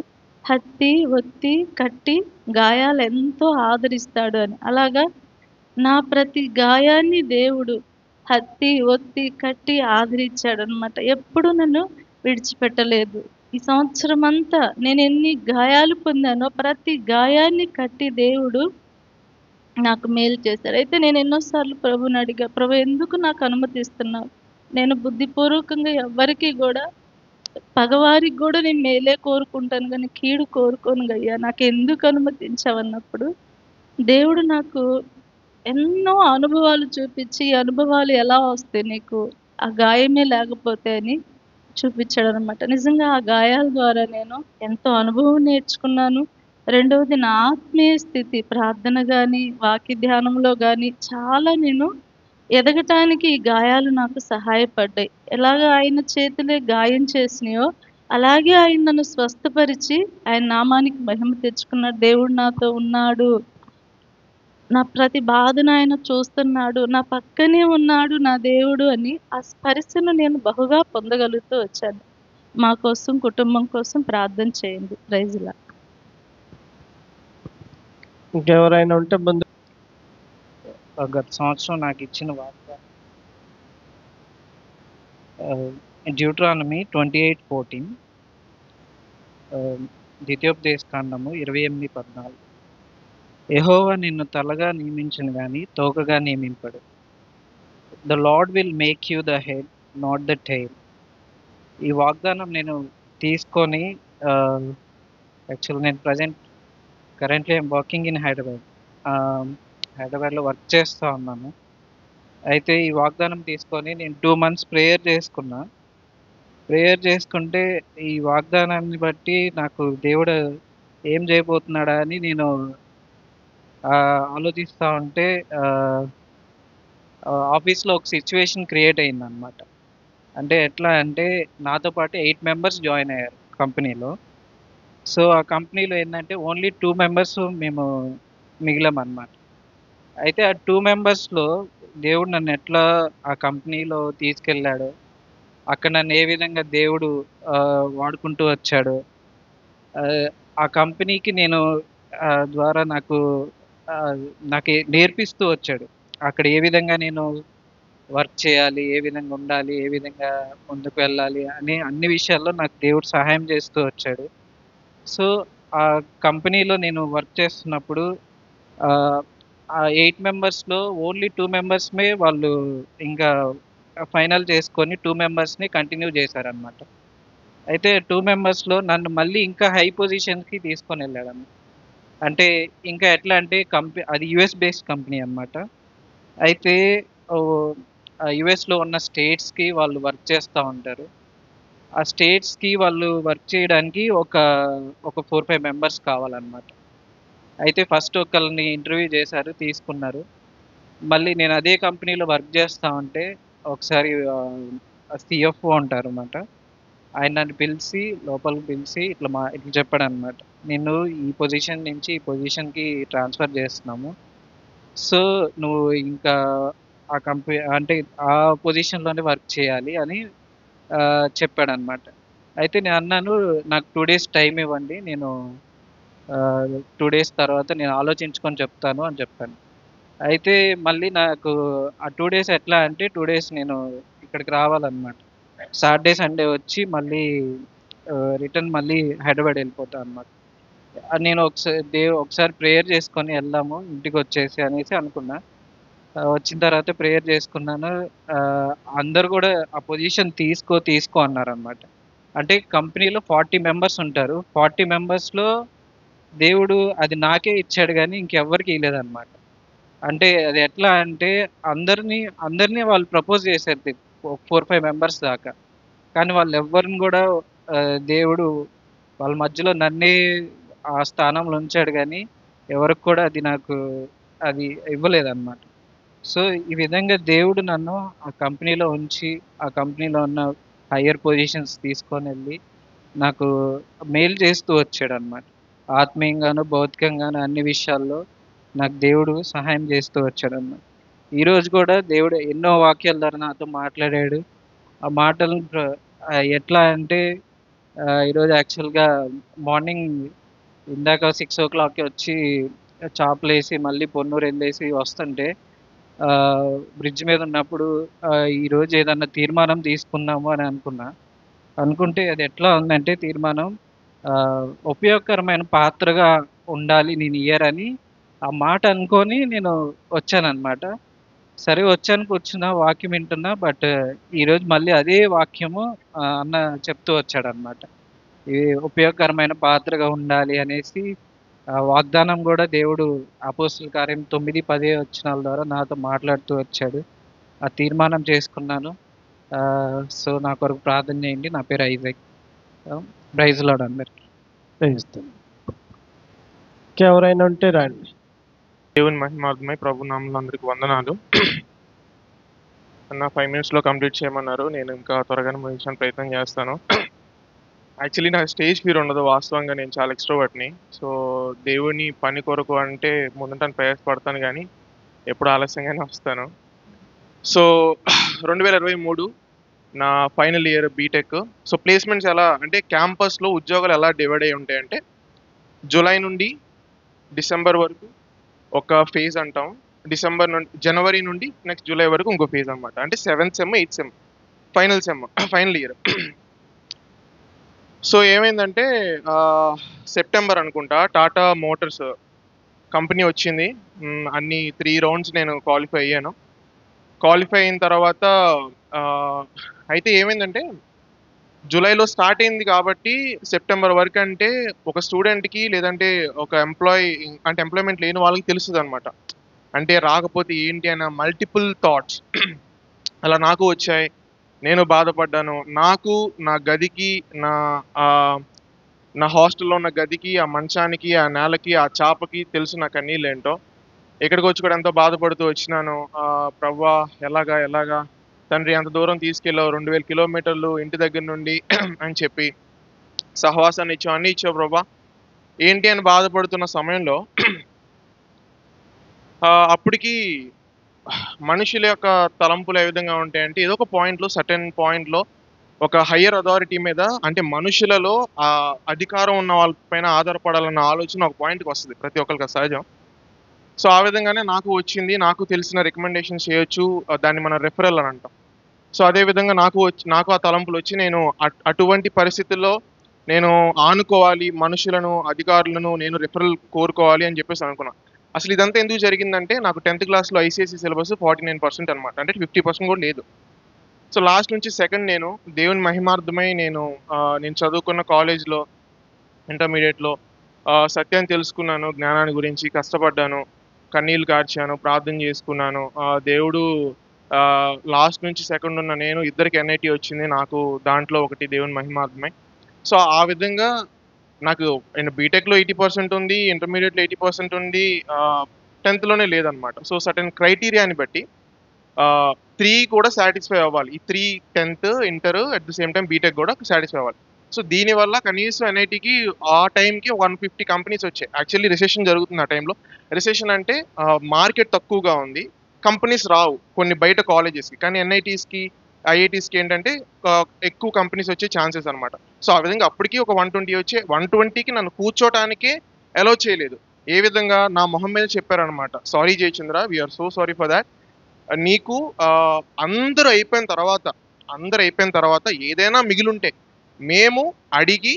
హత్తి ఒత్తి కట్టి గాయాలు ఎంతో ఆదరిస్తాడు అని. అలాగా నా ప్రతి గాయాన్ని దేవుడు హత్తి ఒత్తి కట్టి ఆదరించాడు అనమాట. ఎప్పుడు నన్ను విడిచిపెట్టలేదు. ఈ సంవత్సరం అంతా నేను ఎన్ని గాయాలు పొందానో ప్రతి గాయాన్ని కట్టి దేవుడు నాకు మేలు చేశాడు. అయితే నేను ఎన్నోసార్లు ప్రభుని అడిగా, ప్రభు ఎందుకు నాకు అనుమతిస్తున్నావు? నేను బుద్ధిపూర్వకంగా ఎవ్వరికి కూడా, పగవారికి కూడా నేను మేలే కోరుకుంటాను కానీ కీడు కోరుకోను గయ్యా, నాకు ఎందుకు అనుమతించావన్నప్పుడు దేవుడు నాకు ఎన్నో అనుభవాలు చూపించి, ఈ అనుభవాలు ఎలా వస్తాయి నీకు ఆ గాయమే లేకపోతే అని చూపించాడు అనమాట. నిజంగా ఆ గాయాల ద్వారా నేను ఎంతో అనుభవం నేర్చుకున్నాను. రెండవది, నా ఆత్మీయ స్థితి ప్రార్థన కానీ వాక్య ధ్యానంలో కానీ చాలా నేను ఎదగటానికి ఈ గాయాలు నాకు సహాయపడ్డాయి. ఎలాగ ఆయన చేతులే గాయం చేసినాయో అలాగే ఆయన నన్ను స్వస్థపరిచి ఆయన నామానికి మహిమ తెచ్చుకున్నాడు. దేవుడు నాతో ఉన్నాడు, నా ప్రతి బాధను ఆయన చూస్తున్నాడు, నా పక్కనే ఉన్నాడు నా దేవుడు అని ఆ స్పర్శను నేను బహుగా పొందగలుగుతూ వచ్చాను. మా కోసం, కుటుంబం కోసం ప్రార్థన చేయండి. Praise Lord. ఇంకెవరైనా ఉంటే ముందు. గత సంవత్సరం నాకు ఇచ్చిన వాగ్దానం డ్యూట్రానమీ 28:14, ద్వితీయోపదేశకాండము 28:14. యెహోవా నిన్ను తలగా నియమించును గాని తోకగా నియమింపడు. The lord will make you the head, not the tail. ఈ వాగ్దానం నేను తీసుకొని, యాక్చువల్ నేను currently I'm working in Hyderabad. హైదరాబాద్లో వర్క్ చేస్తూ ఉన్నాను. అయితే ఈ వాగ్దానం తీసుకొని నేను 2 months ప్రేయర్ చేసుకున్నా. ప్రేయర్ చేసుకుంటే ఈ వాగ్దానాన్ని బట్టి నాకు దేవుడు ఏం చేయబోతున్నాడా అని నేను ఆలోచిస్తూ ఉంటే ఆఫీస్లో ఒక సిచ్యువేషన్ క్రియేట్ అయిందనమాట. అంటే ఎట్లా అంటే నాతో పాటు 8 members జాయిన్ అయ్యారు కంపెనీలో. సో ఆ కంపెనీలో ఏంటంటే ఓన్లీ 2 members మేము మిగిలామన్నమాట. అయితే ఆ 2 members-లో దేవుడు నన్ను ఎట్లా ఆ కంపెనీలో తీసుకెళ్ళాడో, అక్కడ నన్ను ఏ విధంగా దేవుడు వాడుకుంటూ వచ్చాడో, ఆ కంపెనీకి నేను ద్వారా నాకు నేర్పిస్తూ వచ్చాడు. అక్కడ ఏ విధంగా నేను వర్క్ చేయాలి, ఏ విధంగా ఉండాలి, ఏ విధంగా ముందుకు వెళ్ళాలి అని అన్ని విషయాల్లో నాకు దేవుడు సహాయం చేస్తూ వచ్చాడు. సో ఆ కంపెనీలో నేను వర్క్ చేస్తున్నప్పుడు ఆ 8 members-లో ఓన్లీ 2 members-మే వాళ్ళు ఇంకా ఫైనల్ చేసుకొని 2 members-ని కంటిన్యూ చేశారనమాట. అయితే 2 members-లో నన్ను మళ్ళీ ఇంకా హై పొజిషన్స్కి తీసుకొని వెళ్ళాడన్నమాట. అంటే ఇంకా ఎట్లా అంటే అది US బేస్డ్ కంపెనీ అనమాట. అయితే యుఎస్లో ఉన్న స్టేట్స్కి వాళ్ళు వర్క్ చేస్తూ ఉంటారు. ఆ స్టేట్స్కి వాళ్ళు వర్క్ చేయడానికి ఒక 4-5 members కావాలన్నమాట. అయితే ఫస్ట్ ఒకళ్ళని ఇంటర్వ్యూ చేశారు, తీసుకున్నారు. మళ్ళీ నేను అదే కంపెనీలో వర్క్ చేస్తూ ఉంటే ఒకసారి CFO ఉంటారు అన్నమాట. ఆయన నన్ను పిలిచి లోపలికి పిలిచి ఇట్లా చెప్పాడు అనమాట, నేను ఈ పొజిషన్ నుంచి ఈ పొజిషన్కి ట్రాన్స్ఫర్ చేస్తున్నాము. సో నువ్వు ఇంకా ఆ కంపెనీ అంటే ఆ పొజిషన్లోనే వర్క్ చేయాలి అని చెప్పాడనమాట. అయితే నేను అన్నాను, నాకు 2 days టైం ఇవ్వండి, నేను 2 days తర్వాత నేను ఆలోచించుకొని చెప్తాను అని చెప్పాను. అయితే మళ్ళీ నాకు ఆ 2 days ఎట్లా అంటే 2 days నేను ఇక్కడికి రావాలన్నమాట. సాటర్డే సండే వచ్చి మళ్ళీ రిటర్న్ మళ్ళీ హైదరాబాద్ వెళ్ళిపోతాను అనమాట. నేను ఒకసారి ప్రేయర్ చేసుకొని వెళ్దాము ఇంటికి వచ్చేసి అనేసి అనుకున్నా. వచ్చిన తర్వాత ప్రేయర్ చేసుకున్నాను. అందరు కూడా ఆ పొజిషన్ తీసుకో అన్నారనమాట. అంటే కంపెనీలో 40 members ఉంటారు. 40 members-లో దేవుడు అది నాకే ఇచ్చాడు కానీ ఇంకెవ్వరికి ఇవ్వలేదన్నమాట. అంటే అది ఎట్లా అంటే అందరినీ వాళ్ళు ప్రపోజ్ చేశారు 4-5 members దాకా. కానీ వాళ్ళు ఎవ్వరిని కూడా దేవుడు వాళ్ళ మధ్యలో నన్నే ఆ స్థానంలో ఉంచాడు కానీ ఎవరికి కూడా అది ఇవ్వలేదన్నమాట. సో ఈ విధంగా దేవుడు నన్ను ఆ కంపెనీలో ఉంచి ఆ కంపెనీలో ఉన్న హయ్యర్ పొజిషన్స్ తీసుకొని వెళ్ళి నాకు మేలు చేస్తూ వచ్చాడు అనమాట. ఆత్మీయంగాను భౌతికంగాను అన్ని విషయాల్లో నాకు దేవుడు సహాయం చేస్తూ వచ్చాడు అన్నమాట. ఈరోజు కూడా దేవుడు ఎన్నో వాక్యాల ద్వారా నాతో మాట్లాడాడు. ఆ మాటలు ఎట్లా అంటే ఈరోజు యాక్చువల్గా మార్నింగ్ ఇందాక 6 o'clock వచ్చి చాపలు వేసి మళ్ళీ పొన్నూరు వెళ్ళేసి వస్తుంటే బ్రిడ్జ్ మీద ఉన్నప్పుడు ఈరోజు ఏదన్నా తీర్మానం తీసుకుందాము అని అనుకుంటే అది ఎట్లా ఉందంటే తీర్మానం ఉపయోగకరమైన పాత్రగా ఉండాలి నేను అని ఆ మాట అనుకొని నేను వచ్చానన్నమాట. సరే వచ్చాను, కూర్చున్నా, వాక్యం వింటున్నా. బట్ ఈరోజు మళ్ళీ అదే వాక్యము అన్న చెప్తూ వచ్చాడనమాట. ఇది ఉపయోగకరమైన పాత్రగా ఉండాలి అనేసి వాగ్దానం కూడా దేవుడు అపోస్తుల కార్యం 9-10 వచనాల ద్వారా నాతో మాట్లాడుతూ వచ్చాడు. ఆ తీర్మానం చేసుకున్నాను. సో నా కొరకు ప్రార్థన చేయండి. నా పేరు ఐజాక్. ప్రైజ్ లార్డ్ అందరికి. ఇంకెవరైనా ఉంటే రండి. దేవుని మహిమార్థమై ప్రభు నామములో అందరికి వందనాలు. అన్న 5 minutes-లో కంప్లీట్ చేయమన్నారు. నేను ఇంకా త్వరగానే ముగించడానికి ప్రయత్నం చేస్తాను. యాక్చువల్లీ నాకు స్టేజ్ ఫియర్ ఉండదు. వాస్తవంగా నేను చాలా ఎక్స్ట్రోవర్ట్ని. సో దేవుని పని కొరకు అంటే ముందుటానికి ప్రయాసపడతాను కానీ ఎప్పుడు ఆలస్యంగానే వస్తాను. సో 2023 నా final year BTech. So placements ఎలా అంటే క్యాంపస్లో ఉద్యోగాలు ఎలా డివైడ్ అయి ఉంటాయంటే జూలై నుండి డిసెంబర్ వరకు ఒక ఫేజ్ అంటాం, డిసెంబర్ నుండి జనవరి నుండి నెక్స్ట్ జూలై వరకు ఇంకో ఫేజ్ అనమాట. అంటే 7th sem 8th sem final sem final year. So ఏమైందంటే సెప్టెంబర్ అనుకుంటా టాటా మోటార్స్ కంపెనీ వచ్చింది. అన్ని 3 రౌండ్స్ నేను క్వాలిఫై అయ్యాను. క్వాలిఫై అయిన తర్వాత అయితే ఏమైందంటే జూలైలో స్టార్ట్ అయింది కాబట్టి సెప్టెంబర్ వరకు అంటే ఒక స్టూడెంట్కి లేదంటే ఒక ఎంప్లాయ్మెంట్ లేని వాళ్ళకి తెలుస్తుంది అనమాట. అంటే రాకపోతే ఏంటి అన్న మల్టిపుల్ థాట్స్ అలా నాకు వచ్చాయి. నేను బాధపడ్డాను. నాకు నా గదికి నా హాస్టల్లో ఉన్న గదికి, ఆ మంచానికి, ఆ నేలకి, ఆ చాపకి తెలుసు నా కన్నీళ్ళు ఏంటో. ఇక్కడికి వచ్చి కూడా ఎంతో బాధపడుతూ వచ్చినాను. ప్రవ్వా ఎలాగా తండ్రి అంత దూరం తీసుకెళ్ళావు, 2000 కిలోమీటర్లు ఇంటి దగ్గర నుండి అని చెప్పి సహవాసాన్ని ఇచ్చావు, అన్నీ ఇచ్చావు ప్రభా, ఏంటి అని బాధపడుతున్న సమయంలో అప్పటికి మనుషుల యొక్క తలంపులు ఏ విధంగా ఉంటాయంటే ఏదో ఒక పాయింట్లో సర్టెన్ పాయింట్లో ఒక హయ్యర్ అథారిటీ మీద అంటే మనుషులలో ఆ అధికారం ఉన్న వాళ్ళ పైన ఆధారపడాలన్న ఆలోచన ఒక పాయింట్కి వస్తుంది ప్రతి ఒక్కరికి సహజం. సో ఆ విధంగానే నాకు వచ్చింది. నాకు తెలిసిన రికమెండేషన్స్ చేయొచ్చు, దాన్ని మనం రెఫరల్ అని అంటాం. సో అదే విధంగా నాకు ఆ తలంపులు వచ్చి నేను అటువంటి పరిస్థితుల్లో నేను ఆనుకోవాలి మనుషులను, అధికారులను, నేను రెఫరల్ కోరుకోవాలి అని చెప్పేసి అనుకున్నాను. అసలు ఇదంతా ఎందుకు జరిగిందంటే నాకు 10th క్లాస్లో ఐసీఎస్ఈ సిలబస్ 49% అనమాట. అంటే 50% కూడా లేదు. సో లాస్ట్ నుంచి సెకండ్ నేను దేవుని మహిమార్థమై నేను చదువుకున్న కాలేజ్లో ఇంటర్మీడియట్లో సత్యాన్ని తెలుసుకున్నాను, జ్ఞానాన్ని గురించి కష్టపడ్డాను, కన్నీళ్ళు కార్చాను, ప్రార్థన చేసుకున్నాను. దేవుడు లాస్ట్ నుంచి సెకండ్ ఉన్న నేను ఇద్దరికి ఎన్ఐటీ వచ్చింది, నాకు దాంట్లో ఒకటి దేవుని మహిమార్థమై. సో ఆ విధంగా నాకు బీటెక్లో 80% ఉంది, ఇంటర్మీడియట్లో 80% ఉంది, 10thలోనే లేదనమాట. సో సర్టెన్ క్రైటీరియాని బట్టి 3 కూడా సాటిస్ఫై అవ్వాలి. ఈ 3 10th inter at the same time BTech కూడా సాటిస్ఫై అవ్వాలి. సో దీనివల్ల కనీసం ఎన్ఐటీకి ఆ టైంకి 150 కంపెనీస్ వచ్చాయి. యాక్చువల్లీ రిసెషన్ జరుగుతుంది ఆ టైంలో. రిసెషన్ అంటే మార్కెట్ తక్కువగా ఉంది, కంపెనీస్ రావు కొన్ని బయట కాలేజెస్కి. కానీ ఎన్ఐటీస్కి, ఐఐటీస్కి ఏంటంటే ఎక్కువ కంపెనీస్ వచ్చే ఛాన్సెస్ అనమాట. సో ఆ విధంగా అప్పటికి ఒక 120 వచ్చే 120కి నన్ను కూర్చోటానికే అలౌ చేయలేదు. ఏ విధంగా నా మొహం మీద చెప్పారనమాట, sorry Jayachandra, we are so sorry for that. నీకు అందరూ అయిపోయిన తర్వాత ఏదైనా మిగిలుంటే మేము అడిగి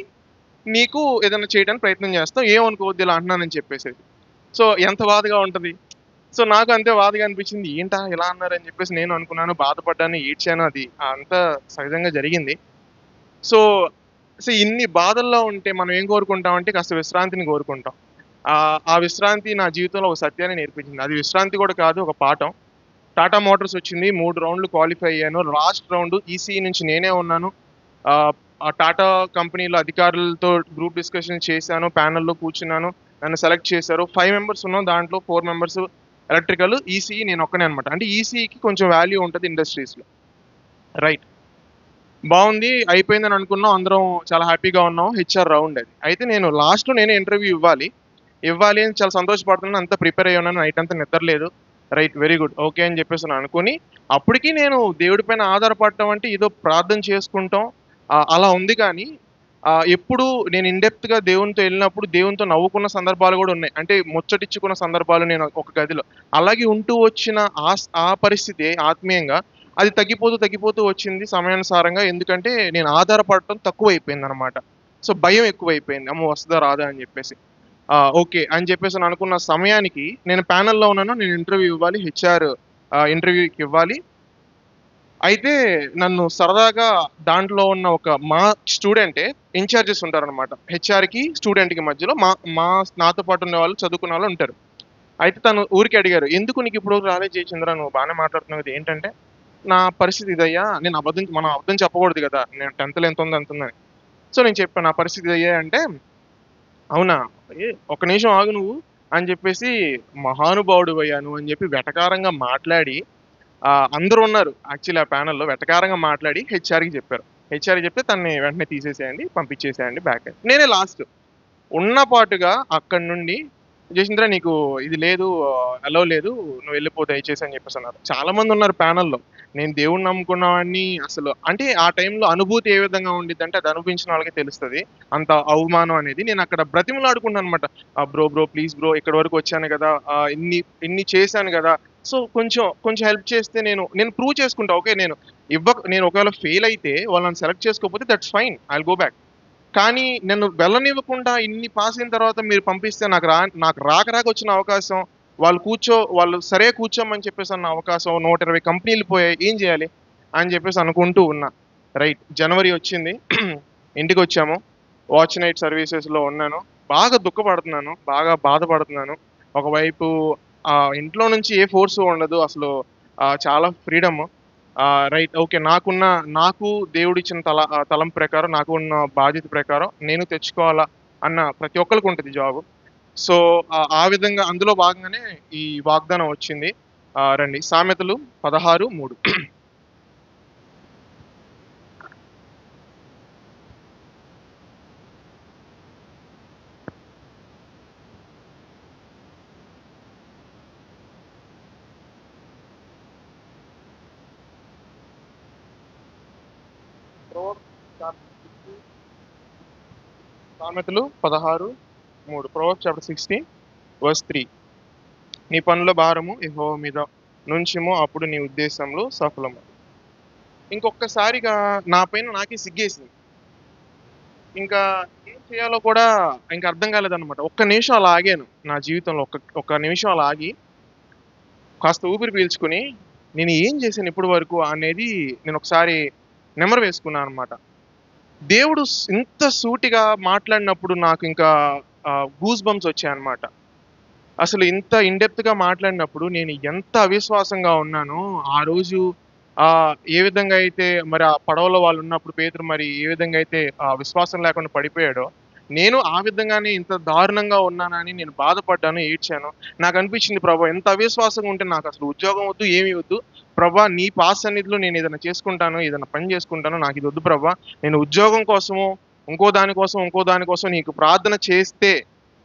నీకు ఏదైనా చేయడానికి ప్రయత్నం చేస్తాం, ఏమనుకోవద్దు ఇలా అంటున్నానని చెప్పేసి. సో ఎంత బాధగా ఉంటుంది. సో నాకు అంతే బాధగా అనిపించింది, ఏంటా ఇలా అన్నారని చెప్పేసి నేను అనుకున్నాను, బాధపడ్డాను, ఏడ్చాను. అది అంతా సహజంగా జరిగింది. సో ఇన్ని బాధల్లో ఉంటే మనం ఏం కోరుకుంటామంటే కాస్త విశ్రాంతిని కోరుకుంటాం. ఆ విశ్రాంతి నా జీవితంలో ఒక సత్యాన్ని నేర్పించింది. అది విశ్రాంతి కూడా కాదు, ఒక పాఠం. టాటా మోటార్స్ వచ్చింది, 3 రౌండ్లు క్వాలిఫై అయ్యాను. లాస్ట్ రౌండ్ ఈసీఈ నుంచి నేనే ఉన్నాను. ఆ టాటా కంపెనీలో అధికారులతో గ్రూప్ డిస్కషన్ చేశాను, ప్యానెల్లో కూర్చున్నాను, నన్ను సెలెక్ట్ చేశారు. 5 మెంబర్స్ ఉన్నాం, దాంట్లో 4 మెంబర్స్ ఎలక్ట్రికల్, ఈసీఈ నేను ఒక్కనే అనమాట. అంటే ఈసీఈకి కొంచెం వాల్యూ ఉంటుంది ఇండస్ట్రీస్లో. రైట్, బాగుంది, అయిపోయిందని అనుకున్నాం, అందరం చాలా హ్యాపీగా ఉన్నాం. హెచ్ఆర్ రౌండ్ అది. అయితే నేను లాస్ట్లో నేనే ఇంటర్వ్యూ ఇవ్వాలి అని చాలా సంతోషపడుతున్నాను. అంతా ప్రిపేర్ అయ్యి ఉన్నాను, నైట్ అంతా నిద్రలేదు. రైట్, వెరీ గుడ్, ఓకే అని చెప్పేసి అనుకుని అప్పటికి నేను దేవుడి పైన ఆధారపడటం అంటే ఏదో ప్రార్థన చేసుకుంటాం అలా ఉంది. కానీ ఎప్పుడు నేను ఇన్డెప్త్గా దేవునితో వెళ్ళినప్పుడు దేవునితో నవ్వుకున్న సందర్భాలు కూడా ఉన్నాయి. అంటే ముచ్చటిచ్చుకున్న సందర్భాలు నేను ఒక గదిలో అలాగే ఉంటూ వచ్చిన ఆ పరిస్థితి ఆత్మీయంగా అది తగ్గిపోతూ వచ్చింది సమయానుసారంగా. ఎందుకంటే నేను ఆధారపడటం తక్కువ అయిపోయింది అనమాట. సో భయం ఎక్కువైపోయింది, అమ్మ వస్తుందా రాదా అని చెప్పేసి. ఓకే అని చెప్పేసి అనుకున్న సమయానికి నేను ప్యానెల్లో ఉన్నాను, నేను ఇంటర్వ్యూ ఇవ్వాలి, హెచ్ఆర్ ఇంటర్వ్యూకి ఇవ్వాలి. అయితే నన్ను సరదాగా దాంట్లో ఉన్న మా స్టూడెంటే ఇన్ఛార్జెస్ ఉంటారనమాట. హెచ్ఆర్కి స్టూడెంట్కి మధ్యలో నాతో పాటు ఉన్న వాళ్ళు, చదువుకున్న వాళ్ళు ఉంటారు. అయితే తను ఊరికి అడిగారు, ఎందుకు నీకు ఇప్పుడు రాలేదు జయచంద్ర, నువ్వు బాగానే మాట్లాడుతున్నావు కదా, ఏంటంటే నా పరిస్థితి ఇదయ్యా, నేను మనం అబద్ధం చెప్పకూడదు కదా, నేను 10thలో ఎంత ఉందని. సో నేను చెప్పాను నా పరిస్థితి ఇదయ్యా అంటే, అవునా, ఒక నిమిషం ఆగు నువ్వు అని చెప్పేసి, మహానుభావుడు అయ్యాను అని చెప్పి వెటకారంగా మాట్లాడి, అందరూ ఉన్నారు యాక్చువల్లీ ఆ ప్యానెల్లో, వెటకారంగా మాట్లాడి హెచ్ఆర్కి చెప్పారు. హెచ్ఆర్కి చెప్తే తనని వెంటనే తీసేసేయండి, పంపించేసేయండి బ్యాక్. నేనే లాస్ట్ ఉన్నపాటుగా అక్కడి నుండి, జయచంద్ర నీకు ఇది లేదు, అలౌ లేదు, నువ్వు వెళ్ళిపో దయచేసి అని చెప్పేసి అన్నారు. చాలా మంది ఉన్నారు ప్యానెల్లో, నేను దేవుడిని నమ్ముకున్నవాడిని అసలు అంటే ఆ టైంలో అనుభూతి ఏ విధంగా ఉండిద్ది అంటే అది అనుభవించిన వాళ్ళకే తెలుస్తుంది అంత అవమానం అనేది. నేను అక్కడ బ్రతిమలాడుకున్నాను అనమాట. బ్రో ప్లీజ్ బ్రో ఇక్కడి వరకు వచ్చాను కదా, ఇన్ని ఇన్ని చేశాను కదా, సో కొంచెం కొంచెం హెల్ప్ చేస్తే నేను నేను ప్రూవ్ చేసుకుంటా. ఓకే, నేను ఒకవేళ ఫెయిల్ అయితే వాళ్ళు నన్ను సెలెక్ట్ చేసుకోకపోతే that's fine, I will go back. కానీ నన్ను వెళ్ళనివ్వకుండా ఇన్ని పాస్ అయిన తర్వాత మీరు పంపిస్తే నాకు రాక వచ్చిన అవకాశం, వాళ్ళు సరే కూర్చోమని చెప్పేసి అన్న అవకాశం, 120 కంపెనీలు పోయాయి, ఏం చేయాలి అని చెప్పేసి అనుకుంటూ ఉన్నా. రైట్, జనవరి వచ్చింది. ఇంటికి వచ్చాము. వాచ్ నైట్ సర్వీసెస్లో ఉన్నాను. బాగా దుఃఖపడుతున్నాను, బాగా బాధపడుతున్నాను. ఒకవైపు ఇంట్లో నుంచి ఏ ఫోర్స్ ఉండదు అసలు, చాలా ఫ్రీడమ్. రైట్, ఓకే, నాకు దేవుడిచ్చిన తలం ప్రకారం, నాకు ఉన్న బాధ్యత ప్రకారం నేను తెచ్చుకోవాలా అన్న ప్రతి ఒక్కరికి ఉంటుంది జాబ్. సో ఆ విధంగా అందులో భాగంగానే ఈ వాగ్దానం వచ్చింది. రండి, సామెతలు 16:3. సామెతలు 16:3. Proverbs chapter 16 verse 3. నీ పనుల భారము యెహోవా మీద నుంచిము, అప్పుడు నీ ఉద్దేశంలో సఫలము. ఇంకొకసారిగా నా పైన నాకే సిగ్గేసింది. ఇంకా ఏం చేయాలో కూడా ఇంకా అర్థం కాలేదన్నమాట. ఒక్క నిమిషం అలా ఆగాను నా జీవితంలో. ఒక్క నిమిషం అలా ఆగి కాస్త ఊపిరి పీల్చుకుని నేను ఏం చేశాను ఇప్పటి వరకు అనేది నేను ఒకసారి నెమరు వేసుకున్నాను అనమాట. దేవుడు ఇంత సూటిగా మాట్లాడినప్పుడు నాకు ఇంకా గూస్ బంప్స్ వచ్చాయన్నమాట. అసలు ఇంత ఇన్డెప్త్గా మాట్లాడినప్పుడు నేను ఎంత అవిశ్వాసంగా ఉన్నానో ఆ రోజు, ఏ విధంగా అయితే మరి ఆ పడవలో వాళ్ళు ఉన్నప్పుడు పేతురు మరి ఏ విధంగా అయితే విశ్వాసం లేకుండా పడిపోయాడో, నేను ఆ విధంగానే ఇంత దారుణంగా ఉన్నానని నేను బాధపడ్డాను, ఏడ్చాను. నాకు అనిపించింది, ప్రభా ఎంత అవిశ్వాసంగా ఉంటే నాకు అసలు ఉద్యోగం వద్దు, ఏమీ వద్దు ప్రభా, నీ పాస్ సన్నిధిలో నేను ఏదైనా చేసుకుంటాను, ఏదైనా పని చేసుకుంటాను, నాకు ఇది వద్దు ప్రభా. నేను ఉద్యోగం కోసము ఇంకో దానికోసం నీకు ప్రార్థన చేస్తే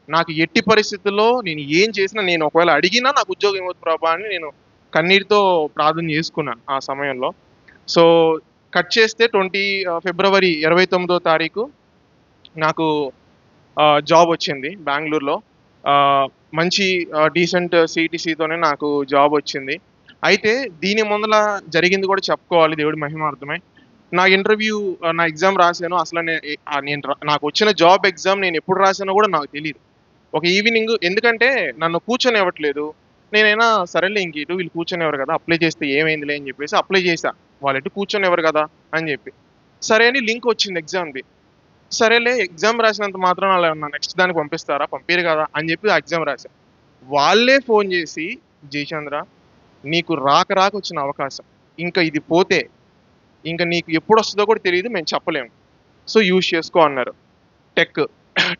నాకు ఎట్టి పరిస్థితుల్లో నేను ఏం చేసినా, నేను ఒకవేళ అడిగినా నాకు ఉద్యోగం ఇవ్వద్దు ప్రభా అని నేను కన్నీటితో ప్రార్థన చేసుకున్నాను ఆ సమయంలో. సో కట్ చేస్తే ఫిబ్రవరి 29వ తారీఖు నాకు జాబ్ వచ్చింది బెంగళూరులో. మంచి డీసెంట్ సిటీసీతోనే నాకు జాబ్ వచ్చింది. అయితే దీని ముందల జరిగింది కూడా చెప్పుకోవాలి, దేవుడి మహిమార్థమై. నా ఇంటర్వ్యూ, నా ఎగ్జామ్ రాశాను. అసలు నాకు వచ్చిన జాబ్ ఎగ్జామ్ నేను ఎప్పుడు రాశానో కూడా నాకు తెలియదు. ఒక ఈవినింగ్, ఎందుకంటే నన్ను కూర్చొనివ్వట్లేదు. నేనైనా సరేలే ఇంక ఇటు వీళ్ళు కూర్చొనివ్వరు కదా, అప్లై చేస్తే ఏమైందిలే అని చెప్పేసి అప్లై చేశా. వాళ్ళు ఎటు కూర్చొనివ్వరు కదా అని చెప్పి. సరే అని లింక్ వచ్చింది ఎగ్జామ్ది. సరేలే ఎగ్జామ్ రాసినంత మాత్రం అలా నెక్స్ట్ దానికి పంపిరు కదా అని చెప్పి ఆ ఎగ్జామ్ రాశా. వాళ్ళే ఫోన్ చేసి, జయచంద్ర నీకు రాక వచ్చిన అవకాశం, ఇంకా ఇది పోతే ఇంకా నీకు ఎప్పుడు వస్తుందో కూడా తెలియదు, మేము చెప్పలేము, సో యూజ్ చేసుకో అన్నారు.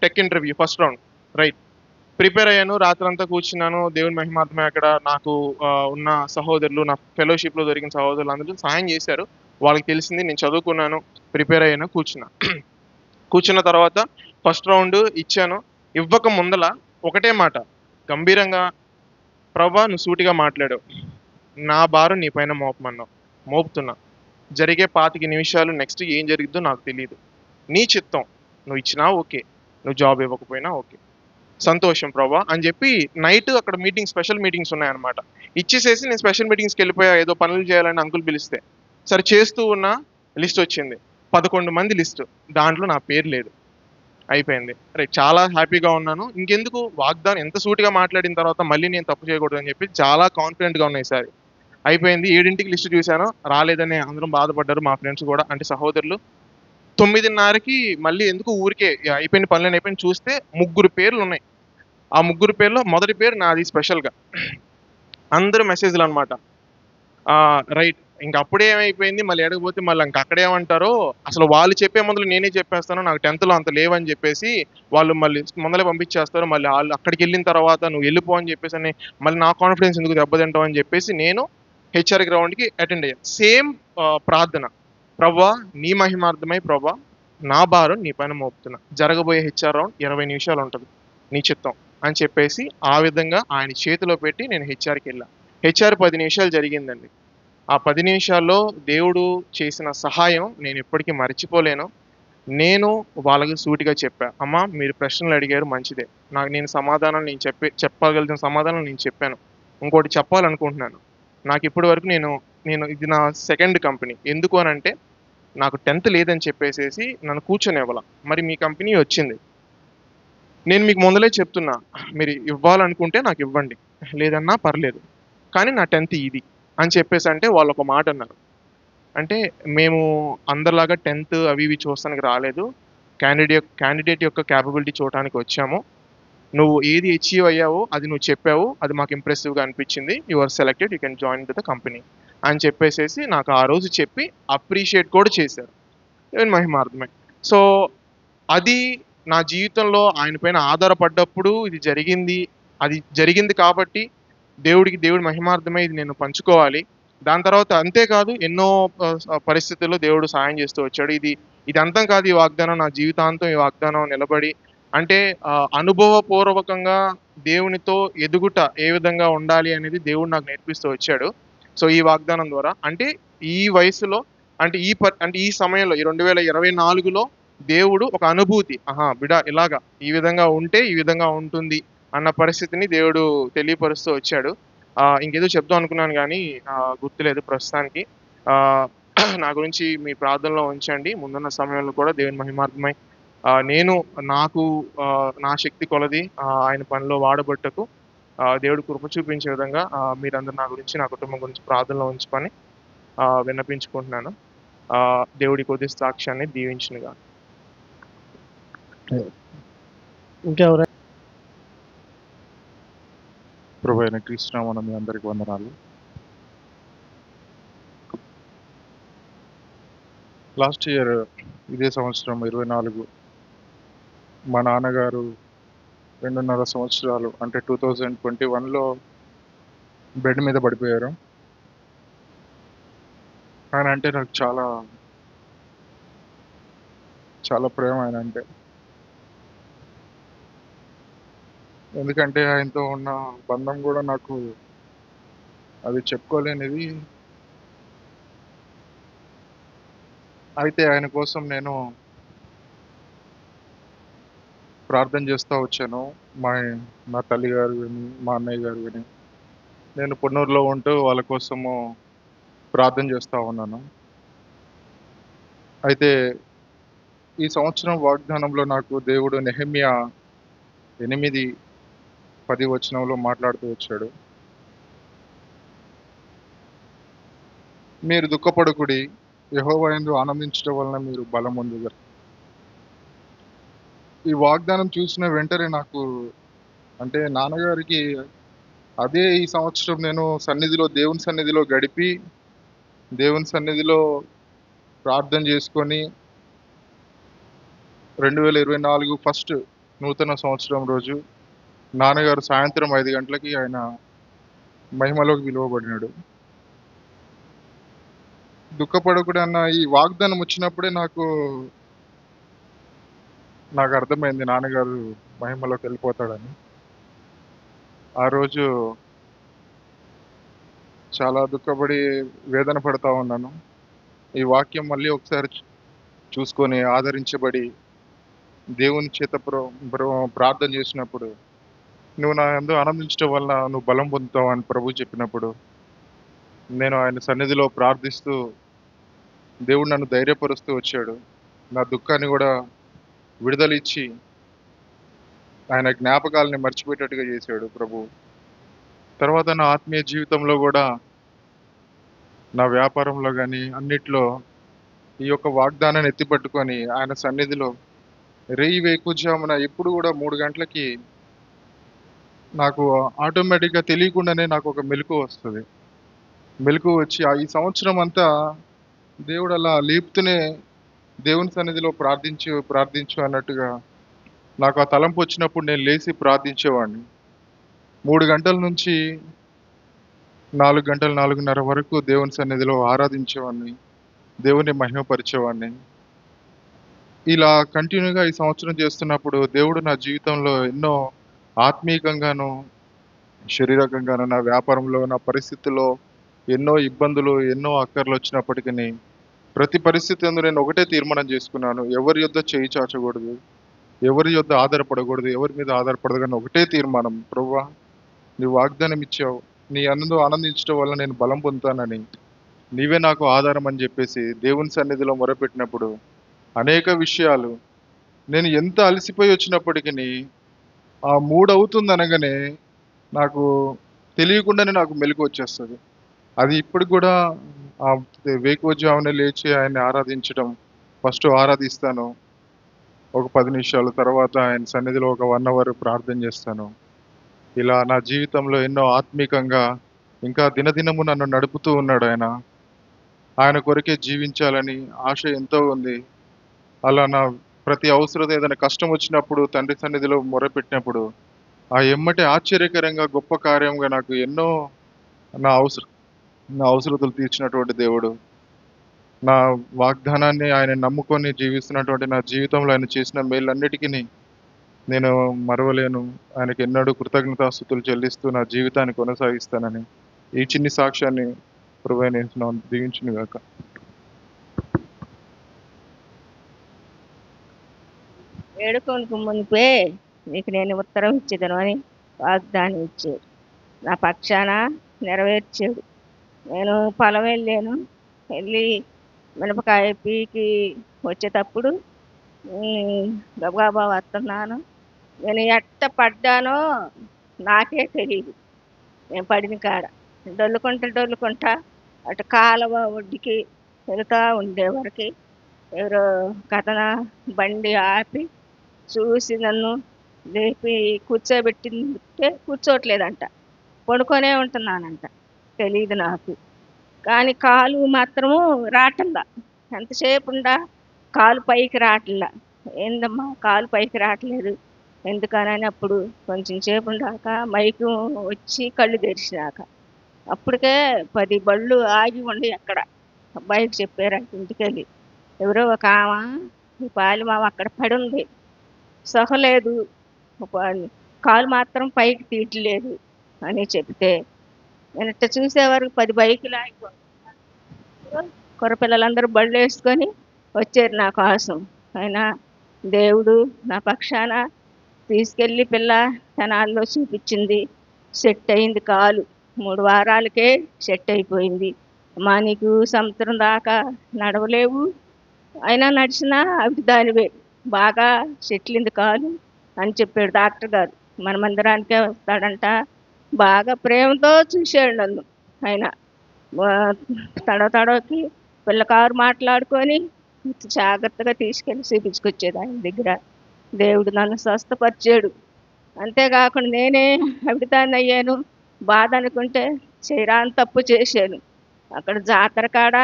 Tech interview first round. Right, prepare అయ్యాను, రాత్రంతా కూర్చున్నాను. దేవుని మహిమాత్మే అక్కడ నాకు ఉన్న సహోదరులు, నా ఫెలోషిప్లో దొరికిన సహోదరులు అందరూ సాయం చేశారు. వాళ్ళకి తెలిసింది, నేను చదువుకున్నాను, ప్రిపేర్ అయ్యాను, కూర్చున్న తర్వాత ఫస్ట్ రౌండ్ ఇచ్చాను. ఇవ్వక ముందల ఒకటే మాట గంభీరంగా, ప్రభా నువ్వు సూటిగా మాట్లాడావు, నా భారం నీ పైన మోపుతున్నా. జరిగే 25 నిమిషాలు నెక్స్ట్ ఏం జరిగిద్దో నాకు తెలియదు, నీ చిత్తం, నువ్వు ఇచ్చినా ఓకే, నువ్వు జాబ్ ఇవ్వకపోయినా ఓకే, సంతోషం ప్రభా అని చెప్పి నైట్ అక్కడ స్పెషల్ మీటింగ్స్ ఉన్నాయన్నమాట. ఇచ్చేసేసి నేను స్పెషల్ మీటింగ్స్కి వెళ్ళిపోయా, ఏదో పనులు చేయాలని అంకుల్ పిలిస్తే. సరే చేస్తూ ఉన్న లిస్ట్ వచ్చింది, 11 మంది లిస్టు, దాంట్లో నా పేరు లేదు. అయిపోయింది. రైట్, చాలా హ్యాపీగా ఉన్నాను. ఇంకెందుకు వాగ్దానం ఎంత సూటిగా మాట్లాడిన తర్వాత మళ్ళీ నేను తప్పు చేయకూడదు అని చెప్పి చాలా కాన్ఫిడెంట్గా ఉన్నాయి ఈసారి. అయిపోయింది. 7ంటికి లిస్టు చూశాను, రాలేదని అందరం బాధపడ్డారు, మా ఫ్రెండ్స్ కూడా, అంటే సహోదరులు. 9:30కి మళ్ళీ ఎందుకు ఊరికే అయిపోయిన పనులను అయిపోయిన చూస్తే 3 పేర్లు ఉన్నాయి. ఆ 3 పేర్లో మొదటి పేరు నాది స్పెషల్గా. అందరూ మెసేజ్లు అనమాట. రైట్, ఇంక అప్పుడే ఏమైపోయింది, మళ్ళీ ఎడకపోతే మళ్ళీ ఇంక అక్కడేమంటారో, అసలు వాళ్ళు చెప్పే ముందు నేనే చెప్పేస్తాను, నాకు 10th అంత లేవని చెప్పేసి వాళ్ళు మళ్ళీ ముందలే పంపించేస్తారు. మళ్ళీ వాళ్ళు అక్కడికి వెళ్ళిన తర్వాత నువ్వు వెళ్ళిపో అని చెప్పేసి అని మళ్ళీ నా కాన్ఫిడెన్స్ ఎందుకు దెబ్బతింటావు అని చెప్పేసి నేను హెచ్ఆర్ గ్రౌండ్కి అటెండ్ అయ్యాను. సేమ్ ప్రార్థన, ప్రభా నీ మహిమార్థమై ప్రభా నా భారం నీ పైన మోపుతున్నా, జరగబోయే హెచ్ఆర్ రౌండ్ 20 నిమిషాలు ఉంటుంది, నీ చిత్తం అని చెప్పేసి ఆ విధంగా ఆయన చేతిలో పెట్టి నేను హెచ్ఆర్కి వెళ్ళా. హెచ్ఆర్ 10 నిమిషాలు జరిగిందండి. ఆ 10 నిమిషాల్లో దేవుడు చేసిన సహాయం నేను ఎప్పటికీ మర్చిపోలేను. నేను వాళ్ళకి సూటిగా చెప్పా. అమ్మా మీరు ప్రశ్నలు అడిగారు మంచిదే. చెప్పగలిగిన సమాధానం నేను చెప్పాను. ఇంకోటి చెప్పాలనుకుంటున్నాను. నాకిప్పటి వరకు నేను ఇది నా సెకండ్ కంపెనీ. ఎందుకు అనంటే నాకు 10థ్ లేదని చెప్పేసేసి నన్ను కూర్చొనివ్వల. మరి మీ కంపెనీ వచ్చింది. నేను మీకు ముందలే చెప్తున్నా. మీరు ఇవ్వాలనుకుంటే నాకివ్వండి. లేదన్నా పర్లేదు. కానీ నా 10థ్ ఇది అని చెప్పేసంటే వాళ్ళొక మాటన్నారు. అంటే మేము అందరిలాగా 10థ్ అవి ఇవి చూస్తానికి రాలేదు. క్యాండిడేట్ యొక్క క్యాపబిలిటీ చూడటానికి వచ్చాము. నువ్వు ఏది అచీవ్ అయ్యావో అది నువ్వు చెప్పావు. అది మాకు ఇంప్రెసివ్‌గా అనిపించింది. You are selected. You can join the company అని చెప్పేసేసి నాకు ఆ రోజు చెప్పి అప్రిషియేట్ కూడా చేశారు. ఈవెన్ మహిమార్థమే. సో, అది నా జీవితంలో ఆయన పైన ఆధారపడ్డప్పుడు ఇది జరిగింది. అది జరిగింది కాబట్టి దేవుడి మహిమార్థమై ఇది నేను పంచుకోవాలి. దాని తర్వాత అంతేకాదు ఎన్నో పరిస్థితుల్లో దేవుడు సహాయం చేస్తూ వచ్చాడు. ఇది అంతం కాదు ఈ వాగ్దానం. నా జీవితాంతం ఈ వాగ్దానం నిలబడి అంటే అనుభవపూర్వకంగా దేవునితో ఎదుగుట ఏ విధంగా ఉండాలి అనేది దేవుడు నాకు నేర్పిస్తూ వచ్చాడు. సో, ఈ వాగ్దానం ద్వారా అంటే ఈ వయసులో అంటే ఈ సమయంలో ఈ 2024లో దేవుడు ఒక అనుభూతి. ఆహా! బిడ్డ ఇలాగా ఈ విధంగా ఉంటే ఈ విధంగా ఉంటుంది అన్న పరిస్థితిని దేవుడు తెలియపరుస్తూ వచ్చాడు. ఇంకేదో చెప్దాం అనుకున్నాను గానీ గుర్తులేదు ప్రస్తుతానికి. ఆహ్, నా గురించి మీ ప్రార్థనలో ఉంచండి. ముందున్న సమయంలో కూడా దేవుని మహిమార్థమై నా శక్తి కొలది ఆయన పనిలో వాడబట్టకు దేవుడు కృప చూపించే విధంగా మీరందరూ నా గురించి, నా కుటుంబం గురించి ప్రార్థనలో ఉంచుకొని విన్నపించుకుంటున్నాను. దేవుడి కొద్ది సాక్ష్యాన్ని దీవించునుగాక. ఇంకెవరైనా? ప్రభువైన క్రీస్తు నామమున మీ అందరికి వందనాలు. లాస్ట్ ఇయర్ ఇదే సంవత్సరం 24 మా నాన్నగారు 2.5 సంవత్సరాలు అంటే 2021లో బెడ్ మీద పడిపోయారు. ఆయన అంటే నాకు చాలా చాలా ప్రేమ ఆయన అంటే. ఎందుకంటే ఆయనతో ఉన్న బంధం కూడా నాకు అది చెప్పుకోలేనిది. అయితే ఆయన కోసం నేను ప్రార్థన చేస్తూ వచ్చాను. మా తల్లి గారు కానీ మా అన్నయ్య గారు కానీ నేను పొన్నూరులో ఉంటూ వాళ్ళ కోసము ప్రార్థన చేస్తూ ఉన్నాను. అయితే ఈ సంవత్సరం వాగ్దానంలో నాకు దేవుడు నెహెమ్యా 8:10 వచనంలో మాట్లాడుతూ వచ్చాడు. మీరు దుఃఖపడకుడి, యెహోవా యందు ఆనందించడం వలన మీరు బలం పొందుదురు. ఈ వాగ్దానం చూసిన వెంటనే నాకు అంటే నాన్నగారికి అదే ఈ సంవత్సరం నేను దేవుని సన్నిధిలో గడిపి దేవుని సన్నిధిలో ప్రార్థన చేసుకొని 2024 ఫస్ట్ నూతన సంవత్సరం రోజు నాన్నగారు సాయంత్రం 5 గంటలకి ఆయన మహిమలోకి పిలువబడినాడు. దుఃఖపడకుడు అన్న ఈ వాగ్దానం వచ్చినప్పుడే నాకు అర్థమైంది నాన్నగారు మహిమలోకి వెళ్ళిపోతాడని. ఆ రోజు చాలా దుఃఖపడి వేదన పడతా ఉన్నాను. ఈ వాక్యం మళ్ళీ ఒకసారి చూసుకొని ఆదరించబడి దేవుని చేత ప్రార్థన చేసినప్పుడు నువ్వు నా యందు ఆనందించడం వల్ల నువ్వు బలం పొందుతావు అని ప్రభు చెప్పినప్పుడు నేను ఆయన సన్నిధిలో ప్రార్థిస్తూ దేవుడు నన్ను ధైర్యపరుస్తూ వచ్చాడు. నా దుఃఖాన్ని కూడా విడుదల ఇచ్చి ఆయన జ్ఞాపకాలని మర్చిపోయేటట్టుగా చేశాడు ప్రభు. తర్వాత నా ఆత్మీయ జీవితంలో కూడా నా వ్యాపారంలో కానీ అన్నిట్లో ఈ యొక్క వాగ్దానాన్ని ఎత్తిపట్టుకొని ఆయన సన్నిధిలో వేకుజామున ఎప్పుడు కూడా 3 గంటలకి నాకు ఆటోమేటిక్గా తెలియకుండానే నాకు ఒక మెలకువ వస్తుంది. మెలకువ వచ్చి ఈ సంవత్సరం అంతా దేవుడు అలా లేపుతూనే దేవుని సన్నిధిలో ప్రార్థించు అన్నట్టుగా నాకు ఆ తలంపు వచ్చినప్పుడు నేను లేచి ప్రార్థించేవాడిని. 3 గంటల నుంచి 4 గంటలు 4:30 వరకు దేవుని సన్నిధిలో ఆరాధించేవాడిని, దేవుని మహిమపరిచేవాడిని. ఇలా కంటిన్యూగా ఈ సంవత్సరం చేస్తున్నప్పుడు దేవుడు నా జీవితంలో ఎన్నో ఆత్మీయంగాను శరీరకంగాను నా వ్యాపారంలో నా పరిస్థితుల్లో ఎన్నో ఇబ్బందులు, ఎన్నో అక్కర్లు వచ్చినప్పటికీ ప్రతి పరిస్థితి యందు నేను ఒకటే తీర్మానం చేసుకున్నాను. ఎవరి యొద్ద చేయి చాచకూడదు, ఎవరి యొద్ద ఆధారపడకూడదు, ఎవరి మీద ఆధారపడదు కానీ ఒకటే తీర్మానం, ప్రభువా నీ వాగ్దానం ఇచ్చావు, నీ ఆనందించడం వల్ల నేను బలం పొందుతానని, నీవే నాకు ఆధారం అని చెప్పేసి దేవుని సన్నిధిలో మొరపెట్టినప్పుడు అనేక విషయాలు, నేను ఎంత అలసిపోయి వచ్చినప్పటికీ ఆ 3 అవుతుంది అనగానే నాకు తెలియకుండానే నాకు మెలకు వచ్చేస్తుంది. అది ఇప్పటికి కూడా ఆ వేకువజామునే లేచి ఆయన్ని ఆరాధించడం, ఫస్ట్ ఆరాధిస్తాను, ఒక 10 నిమిషాలు, తర్వాత ఆయన సన్నిధిలో ఒక 1 అవర్ ప్రార్థన చేస్తాను. ఇలా నా జీవితంలో ఎన్నో ఆత్మీకంగా ఇంకా దినదినము నన్ను నడుపుతూ ఉన్నాడు ఆయన. ఆయన కొరకే జీవించాలని ఆశ ఎంతో ఉంది. అలా నా ప్రతి అవసరత, ఏదైనా కష్టం వచ్చినప్పుడు తండ్రి సన్నిధిలో మొరపెట్టినప్పుడు ఆ ఎమ్మటే ఆశ్చర్యకరంగా గొప్ప కార్యంగా నాకు ఎన్నో నా అవసరతలు తీర్చినటువంటి దేవుడు. నా వాగ్దానాన్ని ఆయన నమ్ముకొని జీవిస్తున్నటువంటి నా జీవితంలో ఆయన చేసిన మేలన్నిటికీ నేను మరవలేను. ఆయనకి ఎన్నడూ కృతజ్ఞతాస్తుతులు చెల్లిస్తూ నా జీవితాన్ని కొనసాగిస్తానని ఈ చిన్ని సాక్ష్యాన్ని ప్రభువైన యేసు నామమున దీవించును గాక. వేడుకొనుకు మునిపే నీకు నేను ఉత్తరం ఇచ్చేదను అని వాగ్దానం ఇచ్చాడు. నా పక్షాన నెరవేర్చాడు. నేను పొలం వెళ్ళి మిరపకాయ పీకి వచ్చేటప్పుడు గబగబా వస్తున్నాను. నేను ఎట్ట పడ్డానో నాకే తెలియదు. నేను పడిన కాడ డొల్లుకుంటా అటు కాలువ ఒడ్డుకి వెళుతూ ఉండేవరకు ఎవరో కథన బండి ఆపి చూసి నన్ను లేపి కూర్చోబెట్టింటే కూర్చోట్లేదంట, పడుకొనే ఉంటున్నానంట. తెలియదు నాకు. కానీ కాలు మాత్రము రావట్లా. ఎంతసేపు కాలు పైకి రావట్లా. ఏందమ్మా కాలు పైకి రావట్లేదు ఎందుకనని అప్పుడు కొంచెం సేపు ఉండాక మైకు వచ్చి కళ్ళు తెరిచినాక అప్పటికే 10 బళ్ళు ఆగి ఉండి అక్కడ అబ్బాయికి చెప్పారంట. ఇంటికి వెళ్ళి ఎవరో ఒక ఆమె ఈ పాలిమామ అక్కడ పడి ఉంది, సహలేదు, కాలు మాత్రం పైకి తీయట్లేదు అని చెప్తే నేను ఇట్ట చూసేవారు 10 బైకులు ఆగిపోయి కుర్రపిల్లలందరూ బళ్ళు వేసుకొని వచ్చారు నా కోసం. అయినా దేవుడు నా పక్షాన తీసుకెళ్ళి పిల్ల తెనాల్లో చూపించింది. సెట్ అయింది కాలు. 3 వారాలకే సెట్ అయిపోయింది. అమ్మా నీకు సంవత్సరం దాకా నడవలేవు, అయినా నడిచినా అవి దానివే, బాగా సెట్లింది కాలు అని చెప్పాడు డాక్టర్ గారు. మన మందిరానికే వస్తాడంట. బాగా ప్రేమతో చూశాడు నన్ను. ఆయన తడవకి పిల్ల కారు మాట్లాడుకొని జాగ్రత్తగా తీసుకెళ్ళి చూపించుకొచ్చేది ఆయన దగ్గర. దేవుడు నన్ను స్వస్థపరిచాడు. అంతేకాకుండా నేనే అవిడిదాన్ని అయ్యాను. బాధ అనుకుంటే చేయరాని తప్పు చేశాను. అక్కడ జాతర కాడ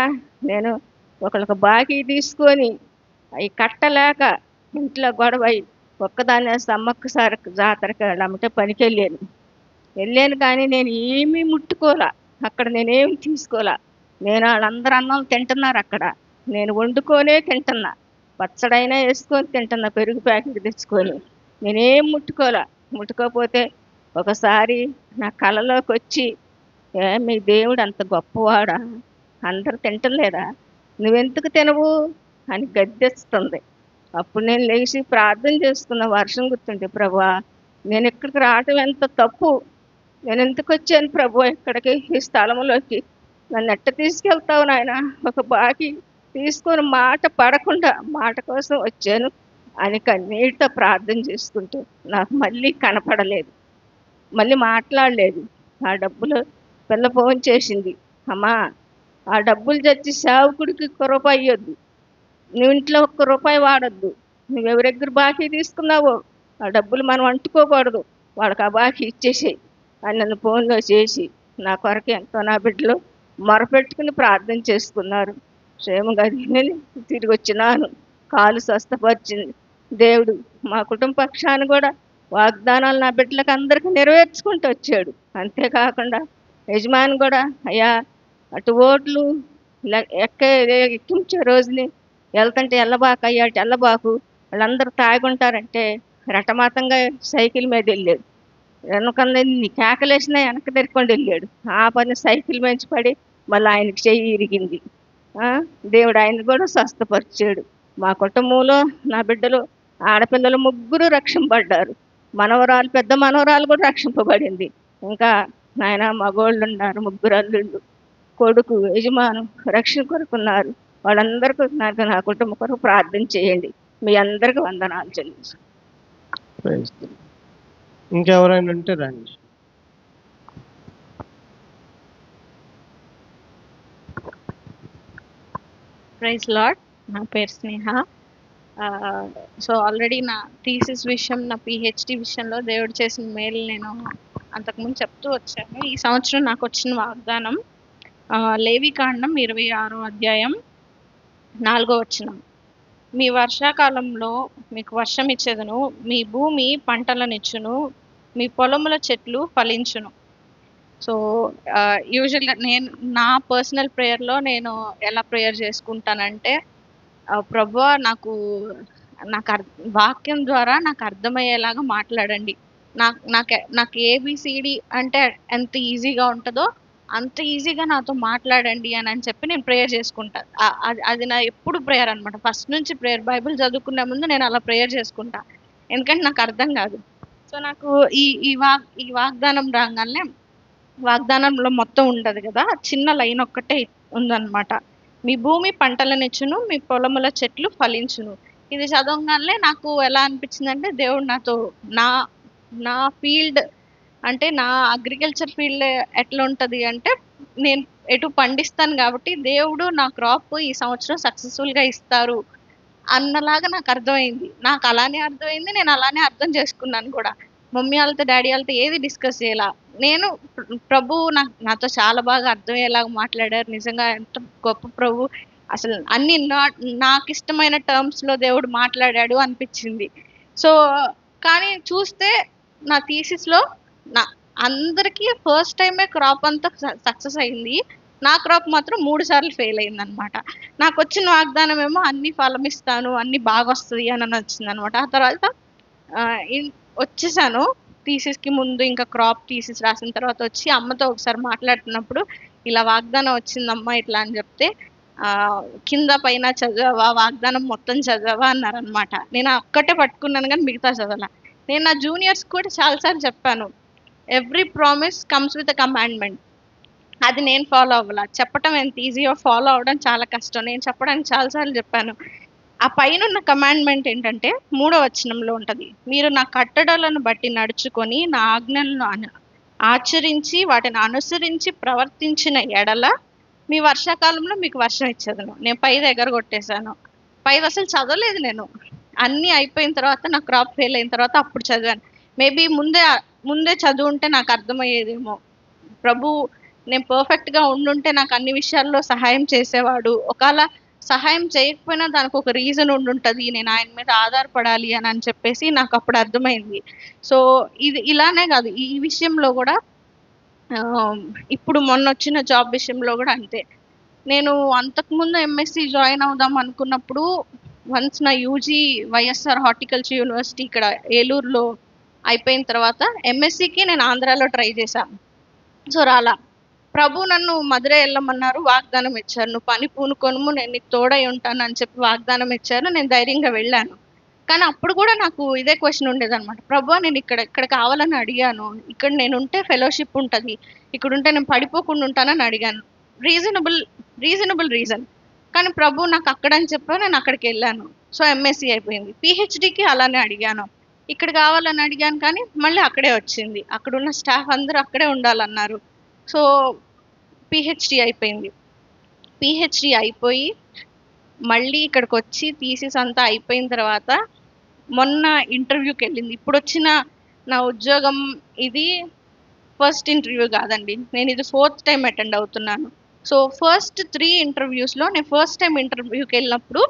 నేను ఒకళ్ళకి బాకీ తీసుకొని అవి కట్టలేక ఇంట్లో గొడవ ఒక్కదాన్నే సమ్మక్క సార్ జాతరకి వెళ్ళమంటే పనికి వెళ్ళాను కానీ నేను ఏమీ ముట్టుకోలే. అక్కడ నేనేమి తీసుకోలే. నేను వాళ్ళందరూ అన్నం తింటున్నారు అక్కడ, నేను వండుకొనే తింటున్నా, పచ్చడైనా వేసుకొని తింటున్నా, పెరుగు ప్యాకెట్ తెచ్చుకొని. నేనేం ముట్టుకోపోతే ఒకసారి నా కళలోకి వచ్చి, మీ దేవుడు అంత గొప్పవాడా, అందరు తింటలేదా, నువ్వెందుకు తినవు అని గద్దెస్తుంది. అప్పుడు నేను లేచి ప్రార్థన చేసుకున్న, వర్షం గుర్తుంటే, ప్రభువా నేను ఇక్కడికి రావటం ఎంత తప్పు, నేను ఎందుకు వచ్చాను ప్రభు ఇక్కడికి, ఈ స్థలంలోకి, నన్ను ఎట్ట తీసుకెళ్తావు నాయన, ఒక బాకీ తీసుకొని మాట పడకుండా మాట కోసం వచ్చాను అని కన్నీటితో ప్రార్థన చేసుకుంటూ నాకు మళ్ళీ కనపడలేదు, మళ్ళీ మాట్లాడలేదు. ఆ డబ్బులు పిల్ల ఫోన్ చేసింది, అమ్మా ఆ డబ్బులు చచ్చి సేవకుడికి 1 రూపాయి ఇవ్వద్దు, నువ్వు ఇంట్లో 1 రూపాయి వాడద్దు, నువ్వు ఎవరి దగ్గర బాకీ తీసుకున్నావో ఆ డబ్బులు మనం అంటుకోకూడదు, వాళ్ళకి ఆ బాకీ ఇచ్చేసేయి అని నన్ను ఫోన్లో చేసి నా కొరకు ఎంతో నా బిడ్డలు మొరపెట్టుకుని ప్రార్థన చేసుకున్నారు. క్షేమంగా తిరిగి వచ్చినాను. కాలు స్వస్థపరిచింది దేవుడు. మా కుటుంబ పక్షాన్ని కూడా వాగ్దానాలు నా బిడ్డలకు అందరికీ నెరవేర్చుకుంటూ వచ్చాడు. అంతేకాకుండా యజమాని కూడా, అయ్యా అటు ఓట్లు ఎక్కించే రోజుని వెళ్తుంటే వెళ్ళబాకు అయ్యా, అటు వెళ్ళబాకు, వాళ్ళందరూ తాగుంటారంటే రటమాతంగా సైకిల్ మీద వెళ్ళాడు. వెనకన్నా కేకలేసినా వెనక్కి తెరుక్కొని వెళ్ళాడు. ఆ పని సైకిల్ మంచి పడి మళ్ళీ ఆయనకి చెయ్యి ఇరిగింది. ఆ, దేవుడు ఆయన కూడా స్వస్థపరిచాడు. మా కుటుంబంలో నా బిడ్డలు ఆడపిల్లలు ముగ్గురు రక్షింపబడ్డారు. మనవరాలు పెద్ద మనవరాలు కూడా రక్షింపబడింది. ఇంకా నాయన మగోళ్ళు ఉన్నారు, ముగ్గురు అల్లుళ్ళు, కొడుకు, యజమాను రక్షణ కొరకున్నారు. వాళ్ళందరికీ నా కుటుంబం కొరకు ప్రార్థన చేయండి. మీ అందరికి వందనాలు చెల్లించు. ఇంకెవరైనా ఉంటే రండి. Praise Lord. నా పేరు స్నేహ. సో ఆల్రెడీ నా థీసిస్ విషయం, నా పిహెచ్డి విషయంలో దేవుడు చేసిన మేలు నేను అంతకుముందు చెప్తూ వచ్చాను. ఈ సంవత్సరం నాకు వచ్చిన వాగ్దానం లేవికాండం 26వ అధ్యాయం 4వ వచనం. మీ వర్షాకాలంలో మీకు వర్షం ఇచ్చేదను, మీ భూమి పంటలనిచ్చును, మీ పొలముల చెట్లు ఫలించును. సో యూజువల్గా నేను నా పర్సనల్ ప్రేయర్లో నేను ఎలా ప్రేయర్ చేసుకుంటానంటే, ప్రభువా నాకు వాక్యం ద్వారా నాకు అర్థమయ్యేలాగా మాట్లాడండి. నాకు ఏబిసిడి అంటే ఎంత ఈజీగా ఉంటుందో అంత ఈజీగా నాతో మాట్లాడండి అని చెప్పి నేను ప్రేయర్ చేసుకుంటా. అది నా ఎప్పుడు ప్రేయర్ అనమాట. ఫస్ట్ నుంచి ప్రేయర్, బైబిల్ చదువుకునే ముందు నేను అలా ప్రేయర్ చేసుకుంటా, ఎందుకంటే నాకు అర్థం కాదు. సో నాకు ఈ వాగ్దానం రాగానే, వాగ్దానంలో మొత్తం ఉండదు కదా, చిన్న లైన్ ఒక్కటే ఉందన్నమాట. మీ భూమి పంటలనిచ్చును, మీ పొలముల చెట్లు ఫలించును. ఇది చదవగానే నాకు ఎలా అనిపించిందంటే, దేవుడు నాతో నా ఫీల్డ్ అంటే నా అగ్రికల్చర్ ఫీల్డ్ ఎట్లా ఉంటుంది అంటే, నేను ఎటు పండిస్తాను కాబట్టి దేవుడు నా క్రాప్ ఈ సంవత్సరం సక్సెస్ఫుల్గా ఇస్తారు అన్నలాగా నాకు అర్థమైంది. నాకు అలానే అర్థమైంది, నేను అలానే అర్థం చేసుకున్నాను కూడా. మమ్మీ వాళ్ళతో డాడీ వాళ్ళతో ఏది డిస్కస్ చేయాల. నేను ప్రభు నాతో చాలా బాగా అర్థమయ్యేలాగా మాట్లాడారు. నిజంగా ఎంత గొప్ప ప్రభు, అసలు అన్ని నాకు ఇష్టమైన టర్మ్స్లో దేవుడు మాట్లాడాడు అనిపించింది. సో కానీ చూస్తే నా థీసిస్లో అందరికీ ఫస్ట్ టైమే క్రాప్ అంతా సక్సెస్ అయింది, నా క్రాప్ మాత్రం 3 సార్లు ఫెయిల్ అయింది అనమాట. నాకు వచ్చిన వాగ్దానం ఏమో అన్ని ఫలమిస్తాను, అన్ని బాగా వస్తుంది అని వచ్చింది అనమాట. ఆ తర్వాత వచ్చేసాను థీసిస్కి ముందు, ఇంకా క్రాప్ థీసిస్ రాసిన తర్వాత వచ్చి అమ్మతో ఒకసారి మాట్లాడుతున్నప్పుడు, ఇలా వాగ్దానం వచ్చిందమ్మా ఇట్లా అని చెప్తే, కింద పైన చదివావా, వాగ్దానం మొత్తం చదివావా అన్నారనమాట. నేను ఒక్కటే పట్టుకున్నాను కానీ మిగతా చదవాల. నేను నా జూనియర్స్ కూడా చాలాసార్లు చెప్పాను, every promise comes with a commandment. అది నేను ఫాలో అవ్వాల. చెప్పడం ఎంత ఈజీయో ఫాలో అవ్వడం చాలా కష్టం. నేను చెప్పడానికి చాలాసార్లు చెప్పాను. ఆ పైన ఉన్న కమాండ్మెంట్ ఏంటంటే 3వ వచనంలో ఉంటుంది, మీరు నా కట్టడలను బట్టి నడుచుకొని నా ఆజ్ఞలను ఆచరించి వాటిని అనుసరించి ప్రవర్తించిన ఎడల మీ వర్షాకాలంలో మీకు వర్షం ఇచ్చేదను. నేను 5 దగ్గర కొట్టేశాను. 5 అసలు చదవలేదు నేను. అన్నీ అయిపోయిన తర్వాత, నా క్రాప్ ఫెయిల్ అయిన తర్వాత అప్పుడు చదివాను. మేబీ ముందే చదువుంటే నాకు అర్థమయ్యేదేమో. ప్రభు నేను పర్ఫెక్ట్గా ఉండుంటే నాకు అన్ని విషయాల్లో సహాయం చేసేవాడు. ఒకవేళ సహాయం చేయకపోయినా దానికి ఒక రీజన్ ఉండుంటుంది, నేను ఆయన మీద ఆధారపడాలి అని చెప్పేసి నాకు అప్పుడు అర్థమైంది. సో ఇది ఇలానే కాదు, ఈ విషయంలో కూడా ఇప్పుడు మొన్న వచ్చిన జాబ్ విషయంలో కూడా అంతే. నేను అంతకుముందు ఎంఎస్సి జాయిన్ అవుదాం అనుకున్నప్పుడు, వన్స్ నా యూజీ వైఎస్ఆర్ హార్టికల్చర్ యూనివర్సిటీ ఇక్కడ ఏలూరులో అయిపోయిన తర్వాత ఎంఎస్సికి నేను ఆంధ్రాలో ట్రై చేశాను. సో రాలా. ప్రభు నన్ను మధురై వెళ్ళమన్నారు, వాగ్దానం ఇచ్చారు, నువ్వు పని పూనుకొనుము, నేను నీకు తోడై ఉంటాను అని చెప్పి వాగ్దానం ఇచ్చారు. నేను ధైర్యంగా వెళ్ళాను. కానీ అప్పుడు కూడా నాకు ఇదే క్వశ్చన్ ఉండేదన్నమాట, ప్రభు నేను ఇక్కడ కావాలని అడిగాను, ఇక్కడ నేను ఉంటే ఫెలోషిప్ ఉంటుంది, ఇక్కడ ఉంటే నేను పడిపోకుండా ఉంటానని అడిగాను. Reasonable reason. కానీ ప్రభు నాకు అక్కడని చెప్పాను, నేను అక్కడికి వెళ్ళాను. సో ఎంఎస్సి అయిపోయింది. పిహెచ్డికి అలానే అడిగాను, ఇక్కడ కావాలని అడిగాను, కానీ మళ్ళీ అక్కడే వచ్చింది. అక్కడున్న స్టాఫ్ అందరూ అక్కడే ఉండాలన్నారు. సో పిహెచ్డి అయిపోయింది. పిహెచ్డి అయిపోయి మళ్ళీ ఇక్కడికి వచ్చి థీసిస్ అంతా అయిపోయిన తర్వాత మొన్న ఇంటర్వ్యూకి వెళ్ళింది. ఇప్పుడు వచ్చిన నా ఉద్యోగం ఇది ఫస్ట్ ఇంటర్వ్యూ కాదండి, నేను ఇది 4th టైం అటెండ్ అవుతున్నాను. సో ఫస్ట్ 3 ఇంటర్వ్యూస్లో నేను ఫస్ట్ టైం ఇంటర్వ్యూకి వెళ్ళినప్పుడు,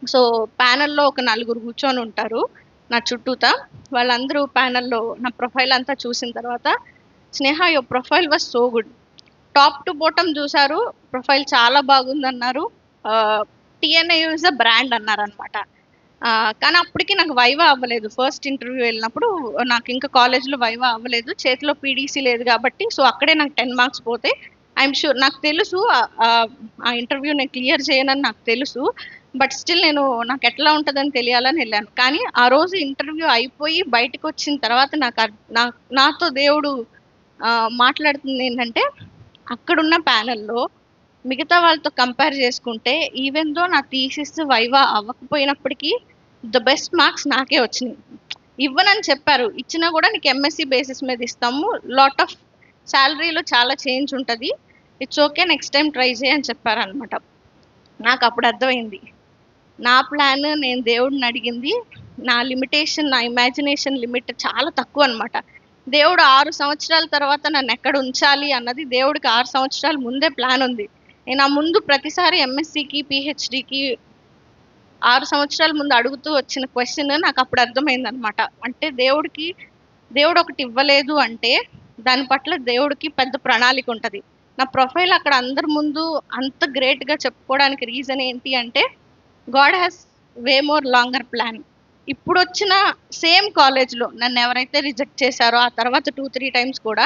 సో ప్యానెల్లో ఒక 4 కూర్చొని ఉంటారు నా చుట్టూతా. వాళ్ళందరూ ప్యానెల్లో నా ప్రొఫైల్ అంతా చూసిన తర్వాత, Sneha your profile was so good, top to bottom చూసారు, ప్రొఫైల్ చాలా బాగుందన్నారు, టిఎన్ఐయు ఇస్ అ బ్రాండ్ అన్నారనమాట. కానీ అప్పటికి నాకు వైవా అవ్వలేదు. ఫస్ట్ ఇంటర్వ్యూ వెళ్ళినప్పుడు నాకు ఇంకా కాలేజ్లో వైవా అవ్వలేదు, చేతిలో పీడీసీ లేదు కాబట్టి. సో అక్కడే నాకు 10 మార్క్స్ పోతే ఐఎమ్ షూర్ నాకు తెలుసు ఆ ఇంటర్వ్యూ నేను క్లియర్ చేయనని నాకు తెలుసు. బట్ స్టిల్ నాకు ఎట్లా ఉంటుందని తెలియాలని వెళ్ళాను. కానీ ఆ రోజు ఇంటర్వ్యూ అయిపోయి బయటకు వచ్చిన తర్వాత నాతో దేవుడు మాట్లాడుతుంది ఏంటంటే, అక్కడున్న ప్యానెల్లో మిగతా వాళ్ళతో కంపేర్ చేసుకుంటే ఈవెన్ దో నా థీసిస్ వైవా అవ్వకపోయినప్పటికీ ద బెస్ట్ మార్క్స్ నాకే వచ్చినాయి. ఇవ్వనని చెప్పారు, ఇచ్చినా కూడా నీకు ఎంఎస్సి బేసిస్ మీద ఇస్తాము, లాట్ ఆఫ్ శాలరీలో చాలా చేంజ్ ఉంటుంది, it's okay next time try చేయి అని చెప్పారనమాట. నాకు అప్పుడు అర్థమైంది నా ప్లాన్, నేను దేవుడిని అడిగింది, నా లిమిటేషన్, నా ఇమాజినేషన్ లిమిట్ చాలా తక్కువ అనమాట. దేవుడు 6 సంవత్సరాల తర్వాత నన్ను ఎక్కడ ఉంచాలి అన్నది దేవుడికి 6 సంవత్సరాల ముందే ప్లాన్ ఉంది. నేను ఆ ముందు ప్రతిసారి ఎంఎస్సికి పిహెచ్డికి 6 సంవత్సరాల ముందు అడుగుతూ వచ్చిన క్వశ్చన్ నాకు అప్పుడు అర్థమైంది అనమాట. అంటే దేవుడు ఒకటి ఇవ్వలేదు అంటే దాని పట్ల దేవుడికి పెద్ద ప్రణాళిక ఉంటుంది. నా ప్రొఫైల్ అక్కడ అందరి ముందు అంత గ్రేట్గా చెప్పుకోవడానికి రీజన్ ఏంటి అంటే, God has way more longer plan. ఇప్పుడు వచ్చిన సేమ్ కాలేజ్లో నన్ను ఎవరైతే రిజెక్ట్ చేశారో ఆ తర్వాత 2-3 టైమ్స్ కూడా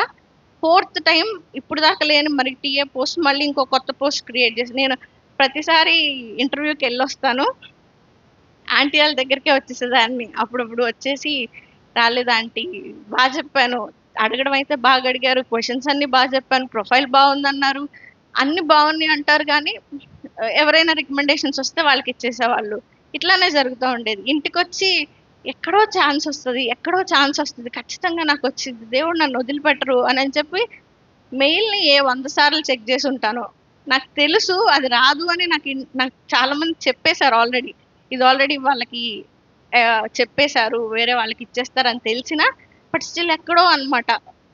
4th టైం ఇప్పుడు దాకా లేని మరి టీఏ పోస్ట్ మళ్ళీ ఇంకో కొత్త పోస్ట్ క్రియేట్ చేసి, నేను ప్రతిసారి ఇంటర్వ్యూకి వెళ్ళొస్తాను, ఆంటీ వాళ్ళ దగ్గరికే వచ్చేసేదాన్ని. అప్పుడప్పుడు వచ్చేసి రాలేదా ఆంటీ, బాగా చెప్పాను, అడగడం అయితే బాగా అడిగారు, క్వశ్చన్స్ అన్ని బాగా చెప్పాను, ప్రొఫైల్ బాగుందన్నారు, అన్ని బాగున్నాయి అంటారు, కానీ ఎవరైనా రికమెండేషన్స్ వస్తే వాళ్ళకి ఇచ్చేసేవాళ్ళు. ఇట్లానే జరుగుతూ ఉండేది. ఇంటికి వచ్చి ఎక్కడో ఛాన్స్ వస్తుంది, ఖచ్చితంగా నాకు వచ్చింది, దేవుడు నన్ను వదిలిపెట్టరు అని చెప్పి మెయిల్ని 100 సార్లు చెక్ చేసి ఉంటాను. నాకు తెలుసు అది రాదు అని నాకు చాలా మంది చెప్పేశారు ఆల్రెడీ, ఇది ఆల్రెడీ వాళ్ళకి చెప్పేశారు, వేరే వాళ్ళకి ఇచ్చేస్తారని తెలిసినా బట్ స్టిల్ ఎక్కడో అనమాట.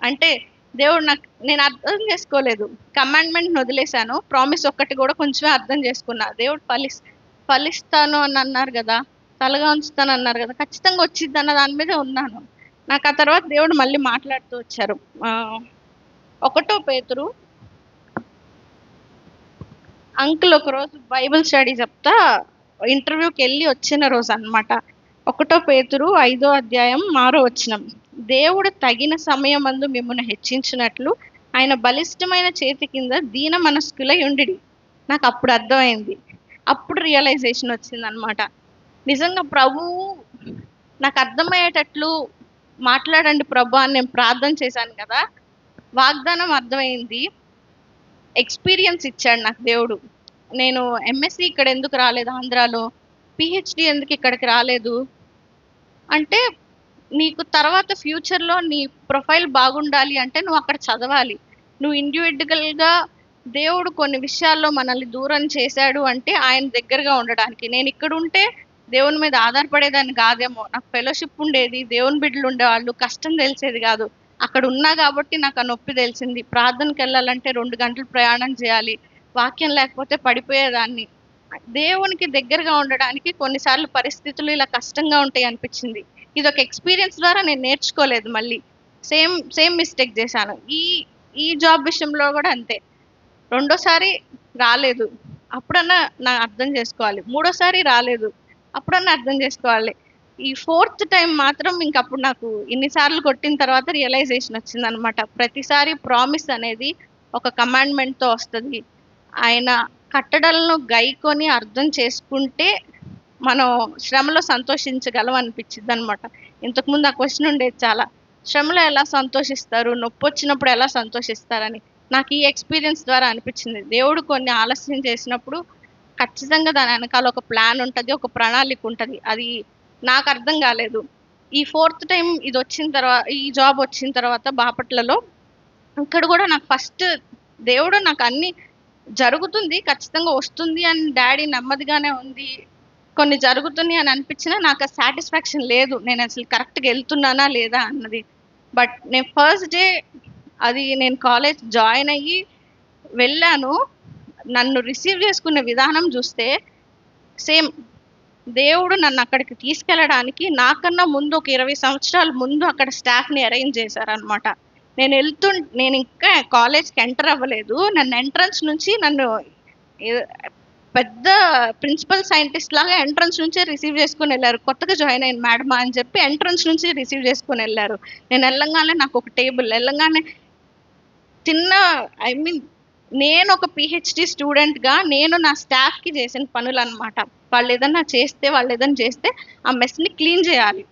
అంటే దేవుడు నేను అర్థం చేసుకోలేదు, కమాండ్మెంట్ని వదిలేశాను, ప్రామిస్ ఒక్కటి కూడా కొంచెమే అర్థం చేసుకున్నా. దేవుడు ఫలిస్తాను అని అన్నారు కదా, తలగా ఉంచుతాను అన్నారు కదా, ఖచ్చితంగా వచ్చింది అన్న దాని మీద ఉన్నాను. నాకు ఆ తర్వాత దేవుడు మళ్ళీ మాట్లాడుతూ వచ్చారు. 1 పేతురు అంకుల్ ఒకరోజు బైబిల్ స్టడీ చెప్తా ఇంటర్వ్యూకి వెళ్ళి వచ్చిన రోజు అనమాట. 1 పేతురు 5వ అధ్యాయం 6వ వచనం, దేవుడు తగిన సమయమందు మిమ్మల్ని హెచ్చించినట్లు ఆయన బలిష్టమైన చేతి కింద దీన మనస్కులై ఉండిడి. నాకు అప్పుడు అర్థమైంది, అప్పుడు రియలైజేషన్ వచ్చింది అనమాట. నిజంగా ప్రభువు నాకు అర్థమయ్యేటట్లు మాట్లాడండి ప్రభు అని నేను ప్రార్థన చేశాను కదా, వాగ్దానం అర్థమైంది, ఎక్స్పీరియన్స్ ఇచ్చాడు నాకు దేవుడు. నేను ఎంఎస్సి ఇక్కడ ఎందుకు రాలేదు ఆంధ్రాలో, పిహెచ్డి ఎందుకు ఇక్కడికి రాలేదు అంటే, నీకు తర్వాత ఫ్యూచర్లో నీ ప్రొఫైల్ బాగుండాలి అంటే నువ్వు అక్కడ చదవాలి. నువ్వు ఇండివిజువల్గా దేవుడు కొన్ని విషయాల్లో మనల్ని దూరం చేశాడు అంటే ఆయన దగ్గరగా ఉండడానికి. నేను ఇక్కడ ఉంటే దేవుని మీద ఆధారపడేదాన్ని కాదేమో, నాకు ఫెలోషిప్ ఉండేది, దేవుని బిడ్డలు ఉండేవాళ్ళు, కష్టం తెలిసేది కాదు. అక్కడ ఉన్నా కాబట్టి నాకు ఆ నొప్పి తెలిసింది. ప్రార్థనకి వెళ్ళాలంటే 2 గంటలు ప్రయాణం చేయాలి, వాక్యం లేకపోతే పడిపోయేదాన్ని. దేవునికి దగ్గరగా ఉండడానికి కొన్నిసార్లు పరిస్థితులు ఇలా కష్టంగా ఉంటాయి అనిపించింది. ఇది ఒక ఎక్స్పీరియన్స్ ద్వారా నేను నేర్చుకోలేదు, మళ్ళీ సేమ్ మిస్టేక్ చేశాను. ఈ జాబ్ విషయంలో కూడా అంతే. 2వ రాలేదు, అప్పుడన్నా నా అర్థం చేసుకోవాలి. 3వ రాలేదు, అప్పుడన్నా అర్థం చేసుకోవాలి. ఈ 4th టైం మాత్రం ఇంకప్పుడు నాకు ఇన్నిసార్లు కొట్టిన తర్వాత రియలైజేషన్ వచ్చిందనమాట. ప్రతిసారి ప్రామిస్ అనేది ఒక కమాండ్మెంట్తో వస్తుంది. ఆయన కట్టడలను గైకొని అర్థం చేసుకుంటే మనం శ్రమలో సంతోషించగలం అనిపించింది అనమాట. ఇంతకుముందు ఆ క్వశ్చన్ ఉండేది చాలా, శ్రమలో ఎలా సంతోషిస్తారు, నొప్పి వచ్చినప్పుడు ఎలా సంతోషిస్తారని. నాకు ఈ ఎక్స్పీరియన్స్ ద్వారా అనిపించింది, దేవుడు కొన్ని ఆలస్యం చేసినప్పుడు ఖచ్చితంగా దాని వెనకాల ఒక ప్లాన్ ఉంటుంది, ఒక ప్రణాళిక ఉంటుంది. అది నాకు అర్థం కాలేదు. ఈ 4th టైం ఇది వచ్చిన తర్వాత, ఈ జాబ్ వచ్చిన తర్వాత బాపట్లలో, ఇక్కడ కూడా నాకు ఫస్ట్ దేవుడు నాకు అన్ని జరుగుతుంది, ఖచ్చితంగా వస్తుంది అని డాడీ నెమ్మదిగానే ఉంది, కొన్ని జరుగుతున్నాయి అని అనిపించినా నాకు ఆ సాటిస్ఫాక్షన్ లేదు, నేను అసలు కరెక్ట్గా వెళ్తున్నానా లేదా అన్నది. బట్ నేను ఫస్ట్ డే అది నేను కాలేజ్ జాయిన్ అయ్యి వెళ్ళాను, నన్ను రిసీవ్ చేసుకునే విధానం చూస్తే సేమ్ దేవుడు నన్ను అక్కడికి తీసుకెళ్ళడానికి నాకన్నా ముందు ఒక 20 సంవత్సరాల ముందు అక్కడ స్టాఫ్ని అరేంజ్ చేశారనమాట. నేను ఇంకా కాలేజ్కి ఎంటర్ అవ్వలేదు, నన్ను ఎంట్రన్స్ నుంచి నన్ను పెద్ద ప్రిన్సిపల్ సైంటిస్ట్ లాగా ఎంట్రన్స్ నుంచే రిసీవ్ చేసుకుని వెళ్ళారు. కొత్తగా జాయిన్ అయిన మేడమా అని చెప్పి ఎంట్రన్స్ నుంచి రిసీవ్ చేసుకుని వెళ్ళారు. నేను వెళ్ళంగానే నాకు ఒక టేబుల్, వెళ్ళంగానే నేను ఒక పిహెచ్డి స్టూడెంట్గా నేను నా స్టాఫ్కి చేసిన పనులు అనమాట. వాళ్ళు ఏదన్నా చేస్తే ఆ మెస్ని క్లీన్ చేయాలి,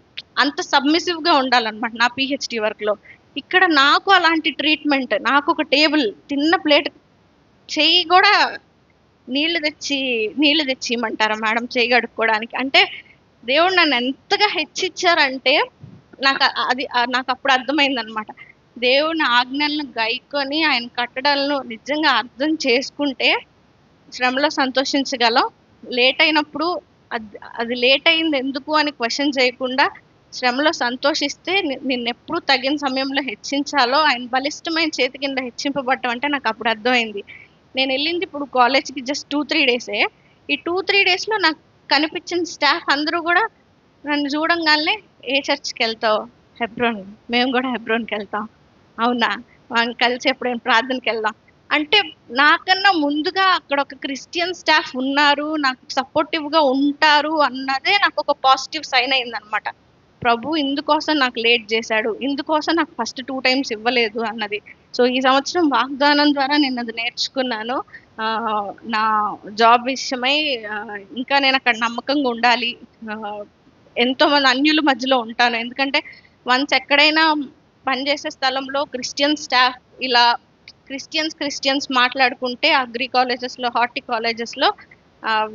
అంత సబ్మిసివ్గా ఉండాలన్నమాట నా పిహెచ్డి వర్క్లో. ఇక్కడ నాకు అలాంటి ట్రీట్మెంట్, నాకు ఒక టేబుల్ తిన్న ప్లేట్ చెయ్యి కూడా నీళ్లు తెచ్చి ఇమ్మంటారా మేడం చెయ్యి కడుక్కోవడానికి? అంటే దేవుడు నన్ను ఎంతగా హెచ్చిచ్చారంటే నాకు అప్పుడు అర్థమైంది అనమాట. దేవుని ఆజ్ఞలను గైకొని ఆయన కట్టడలను నిజంగా అర్థం చేసుకుంటే శ్రమలో సంతోషించగలం. లేట్ అయినప్పుడు అది లేట్ అయింది ఎందుకు అని క్వశ్చన్ చేయకుండా శ్రమలో సంతోషిస్తే నిన్నెప్పుడు తగిన సమయంలో హెచ్చించాలో ఆయన బలిష్టమైన చేతి కింద హెచ్చింపబడటం అంటే నాకు అప్పుడు అర్థమైంది. నేను వెళ్ళింది ఇప్పుడు కాలేజ్కి జస్ట్ 2-3 డేసే. ఈ 2-3 డేస్లో నాకు కనిపించిన స్టాఫ్ అందరూ కూడా నన్ను చూడంగానే ఏ చర్చ్కి వెళ్తావు? హెబ్రోన్. మేము కూడా హెబ్రోన్కి వెళ్తాం. అవునా, మనం కలిసి ఎప్పుడైనా ప్రార్థనకి వెళ్దాం అంటే నాకన్నా ముందుగా అక్కడ ఒక క్రిస్టియన్ స్టాఫ్ ఉన్నారు, నాకు సపోర్టివ్గా ఉంటారు అన్నదే నాకు ఒక పాజిటివ్ సైన్ అయిందనమాట. ప్రభు ఇందుకోసం నాకు లేట్ చేశాడు, ఇందుకోసం నాకు ఫస్ట్ 2 times ఇవ్వలేదు అన్నది. సో ఈ సంవత్సరం వాగ్దానం ద్వారా నేను అది నేర్చుకున్నాను. నా జాబ్ విషయమై ఇంకా నేను అక్కడ నమ్మకంగా ఉండాలి. ఎంతోమంది అన్యుల మధ్యలో ఉంటాను, ఎందుకంటే వన్స్ ఎక్కడైనా పనిచేసే స్థలంలో క్రిస్టియన్ స్టాఫ్ ఇలా క్రిస్టియన్స్ మాట్లాడుకుంటే అగ్రి కాలేజెస్లో, హార్టీ కాలేజెస్లో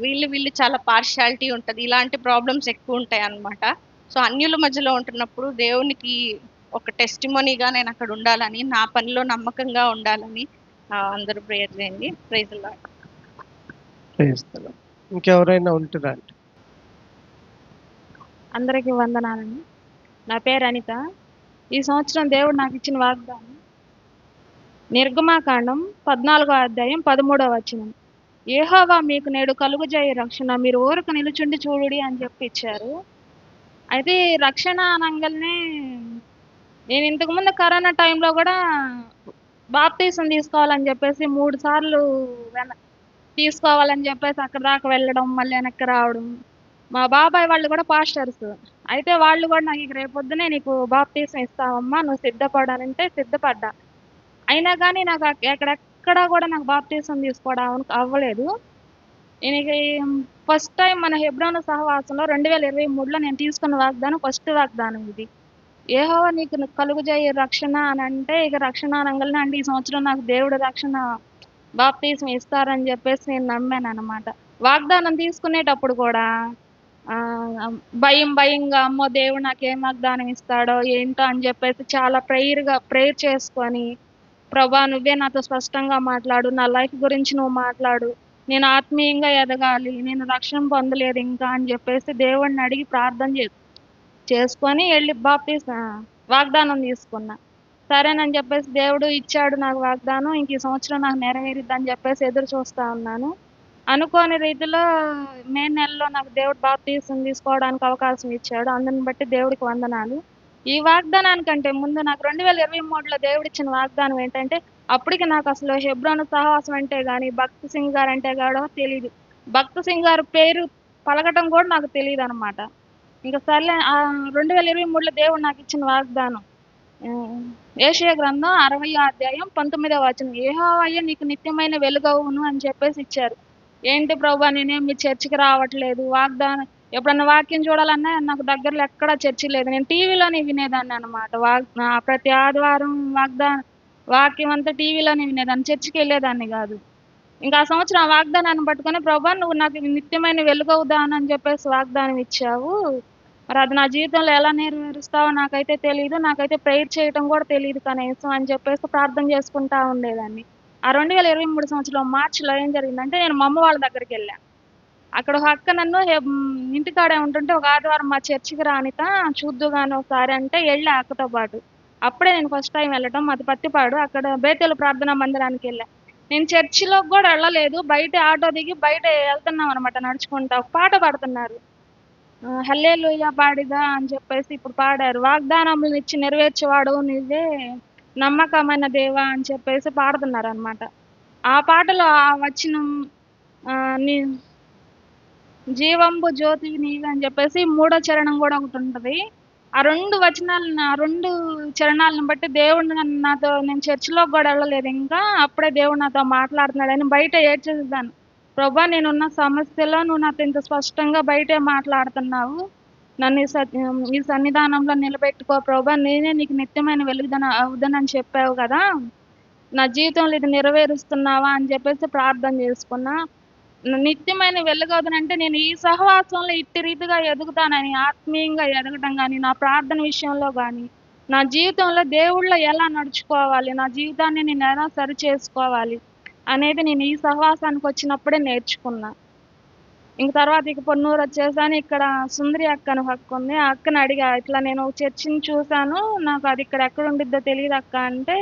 వీళ్ళు చాలా పార్షియాలిటీ ఉంటుంది, ఇలాంటి ప్రాబ్లమ్స్ ఎక్కువ ఉంటాయి అన్నమాట. సో అన్యుల మధ్యలో ఉంటున్నప్పుడు దేవునికి ఒక టెస్టిమోనీగా నేను అక్కడ ఉండాలని, నా పనిలో నమ్మకంగా ఉండాలని అందరూ ప్రేయర్ చేయండి. Praise the Lord. ఇంకెవరైనా ఉంటున్నారా? అందరికీ వందనాలండి. నా పేరు అనిత. ఈ సంవత్సరం దేవుడు నాకు ఇచ్చిన వాగ్దానం నిర్గమాకాండం 14వ అధ్యాయం 13వ వచనం. యెహోవా మీకు నేడు కలుగజేయ రక్షణ, మీరు ఊరకు నిలుచుండి చూడుడి అని చెప్పి ఇచ్చారు. అయితే ఈ రక్షణ అనగానే నేను ఇంతకుముందు కరోనా టైంలో కూడా బాప్తీసం తీసుకోవాలని చెప్పేసి 3 సార్లు తీసుకోవాలని చెప్పేసి అక్కడ దాకా వెళ్ళడం, మళ్ళీ వెనక్కి రావడం. మా బాబాయ్ వాళ్ళు కూడా పాస్టర్స్. అయితే వాళ్ళు కూడా నాకు రేపొద్దునే నీకు బాప్తీసం ఇస్తామమ్మా, నువ్వు సిద్ధపడాలంటే సిద్ధపడ్డా. అయినా కానీ నాకు ఎక్కడెక్కడా కూడా నాకు బాప్తీసం తీసుకోవడానికి అవ్వలేదు. నేను ఫస్ట్ టైం మన హెబ్రోను సహవాసంలో 2023లో నేను తీసుకున్న వాగ్దానం ఫస్ట్ వాగ్దానం ఇది. యెహోవా నీకు కలుగజేయ రక్షణ అని అంటే ఇక రక్షణ అనగానే అంటే ఈ సంవత్సరం నాకు దేవుడు రక్షణ బాప్తీసం ఇస్తారని చెప్పేసి నేను నమ్మాను అనమాట. వాగ్దానం తీసుకునేటప్పుడు కూడా భయంగా అమ్మో దేవుడు నాకు ఏం వాగ్దానం ఇస్తాడో ఏంటో అని చెప్పేసి చాలా ప్రేయర్ చేసుకొని, ప్రభా నువ్వే నాతో స్పష్టంగా మాట్లాడు, నా లైఫ్ గురించి నువ్వు మాట్లాడు, నేను ఆత్మీయంగా ఎదగాలి, నేను రక్షణ పొందలేదు ఇంకా అని చెప్పేసి దేవుడిని అడిగి ప్రార్థన చేసుకొని వెళ్ళి వాగ్దానం తీసుకున్నా. సరేనని చెప్పేసి దేవుడు ఇచ్చాడు నాకు వాగ్దానం. ఇంక ఈ సంవత్సరం నాకు నెరవేరిద్దని చెప్పేసి ఎదురు చూస్తా ఉన్నాను. అనుకోని రీతిలో మే నెలలో నాకు దేవుడు బాప్తీసం తీసుకోవడానికి అవకాశం ఇచ్చాడు. అందుని బట్టి దేవుడికి వందనాలు. ఈ వాగ్దానానికంటే ముందు నాకు 2023లో దేవుడు ఇచ్చిన వాగ్దానం ఏంటంటే, అప్పటికి నాకు అసలు హెబ్రోను సహవాసం అంటే కానీ భక్త్ సింగ్ గారు అంటే కూడా తెలియదు. భక్త్ సింగ్ గారు పేరు పలకటం కూడా నాకు తెలియదు అనమాట. ఇంకా సర్లే 2023లో దేవుడు నాకు ఇచ్చిన వాగ్దానం యెషయా గ్రంథం 60వ అధ్యాయం 19వ వచనం. యెహోవాయే నీకు నిత్యమైన వెలుగవును అని చెప్పేసి ఇచ్చారు. ఏంటి ప్రభా నేనేం మీ చర్చికి రావట్లేదు, వాగ్దానం ఎప్పుడన్నా వాక్యం చూడాలన్నా నాకు దగ్గరలో ఎక్కడా చర్చి లేదు, నేను టీవీలోనే వినేదాన్ని అనమాట. ప్రతి ఆదివారం వాక్యం అంతా టీవీలోనే వినేదాన్ని, చర్చికి వెళ్ళేదాన్ని కాదు. ఇంకా ఆ సంవత్సరం ఆ వాగ్దానాన్ని పట్టుకొని ప్రభా నువ్వు నాకు నిత్యమైన వెలుగవుదాను అని చెప్పేసి వాగ్దానం ఇచ్చావు, మరి అది నా జీవితంలో ఎలా నెరవేరుస్తావో నాకైతే తెలియదు, నాకైతే ప్రేయర్ చేయటం కూడా తెలియదు కనీసం అని చెప్పేసి ప్రార్థన చేసుకుంటా ఉండేదాన్ని. ఆ 2023 సంవత్సరం మార్చిలో ఏం జరిగిందంటే నేను మా అమ్మ వాళ్ళ దగ్గరికి వెళ్ళా. అక్కడ ఒక అక్క నన్ను ఇంటికాడే ఉంటుంటే ఒక ఆదివారం మా చర్చికి రానిత చూద్దుగాను ఒకసారి అంటే వెళ్ళా అక్కతో పాటు. అప్పుడే నేను ఫస్ట్ టైం వెళ్ళటం. అది పత్తిపాడు, అక్కడ బేతేలు ప్రార్థనా మందిరానికి వెళ్ళా. నేను చర్చిలోకి కూడా వెళ్ళలేదు, బయట ఆటో దిగి బయట వెళ్తున్నాం అనమాట నడుచుకుంటా. ఒక పాట పాడుతున్నారు, హల్లెలూయా పాడిదా అని చెప్పేసి ఇప్పుడు పాడారు. వాగ్దానములను ఇచ్చి నెరవేర్చేవాడు నువ్వే, నమ్మకమైన దేవా అని చెప్పేసి పాడుతున్నారు అనమాట. ఆ పాటలో ఆ వచనం నీ జీవంబు జ్యోతి నీవే అని చెప్పేసి 3వ చరణం కూడా ఒకటి ఉంటుంది. ఆ 2 వచనాలను, ఆ 2 చరణాలను బట్టి దేవుడు నాతో, నేను చర్చిలోకి కూడా వెళ్ళలేదు ఇంకా. అప్పుడే దేవుడు నాతో మాట్లాడుతున్నాడని బయట ఏడ్చేసేదాన్ని. ప్రభా, నేనున్న సమస్యలో నువ్వు నాతో ఇంత స్పష్టంగా బయటే మాట్లాడుతున్నావు. నన్ను ఈ సన్నిధానంలో నిలబెట్టుకో ప్రభా, నేనే నీకు నిత్యమైన వెలుగుదన అవుదనని చెప్పావు కదా, నా జీవితంలో ఇది నెరవేరుస్తున్నావా అని చెప్పేసి ప్రార్థన చేసుకున్నా. నిత్యమైన వెలుగవుదనంటే నేను ఈ సహవాసంలో ఇట్టి రీతిగా ఎదుగుతానని, ఆత్మీయంగా ఎదగటం కానీ, నా ప్రార్థన విషయంలో కానీ, నా జీవితంలో దేవుళ్ళో ఎలా నడుచుకోవాలి, నా జీవితాన్ని నేను ఎలా సరి చేసుకోవాలి అనేది నేను ఈ సహవాసానికి వచ్చినప్పుడే నేర్చుకున్నా. ఇంక తర్వాత ఇక పొన్నూరు వచ్చేసాను. ఇక్కడ సుందరి అక్క అని ఒక అక్క ఉంది. ఆ అక్కని అడిగా, ఇట్లా నేను చర్చిని చూశాను, నాకు అది ఇక్కడ ఎక్కడ ఉండిద్దో తెలియదు అక్క అంటే,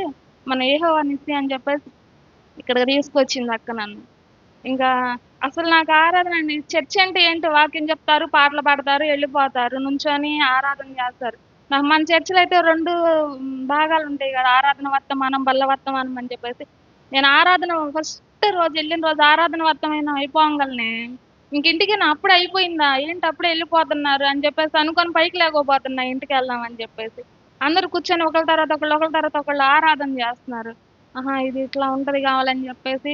మన యెహోవా నిస్సి అని చెప్పేసి ఇక్కడికి తీసుకొచ్చింది అక్క నన్ను. ఇంకా అసలు నాకు ఆరాధన అండి, చర్చ్ అంటే ఏంటి, వాక్యం చెప్తారు, పాటలు పాడతారు, వెళ్ళిపోతారు, నుంచొని ఆరాధన చేస్తారు. నాకు మన చర్చిలో అయితే 2 భాగాలు ఉంటాయి కదా, ఆరాధన వర్తమానం, బల్ల వర్తమానం అని చెప్పేసి. నేను ఆరాధన ఫస్ట్ రోజు వెళ్ళిన రోజు ఆరాధన వర్తమానం అయిపోగానే ఇంక ఇంటికి నా అప్పుడే అయిపోయిందా ఏంటి, అప్పుడే వెళ్ళిపోతున్నారు అని చెప్పేసి అనుకొని పైకి లేకపోతున్నా ఇంటికి వెళ్దాం అని చెప్పేసి. అందరూ కూర్చొని ఒకళ్ళ తర్వాత ఒకళ్ళు ఆరాధన చేస్తున్నారు. ఆహా, ఇది ఇట్లా ఉంటది కావాలని చెప్పేసి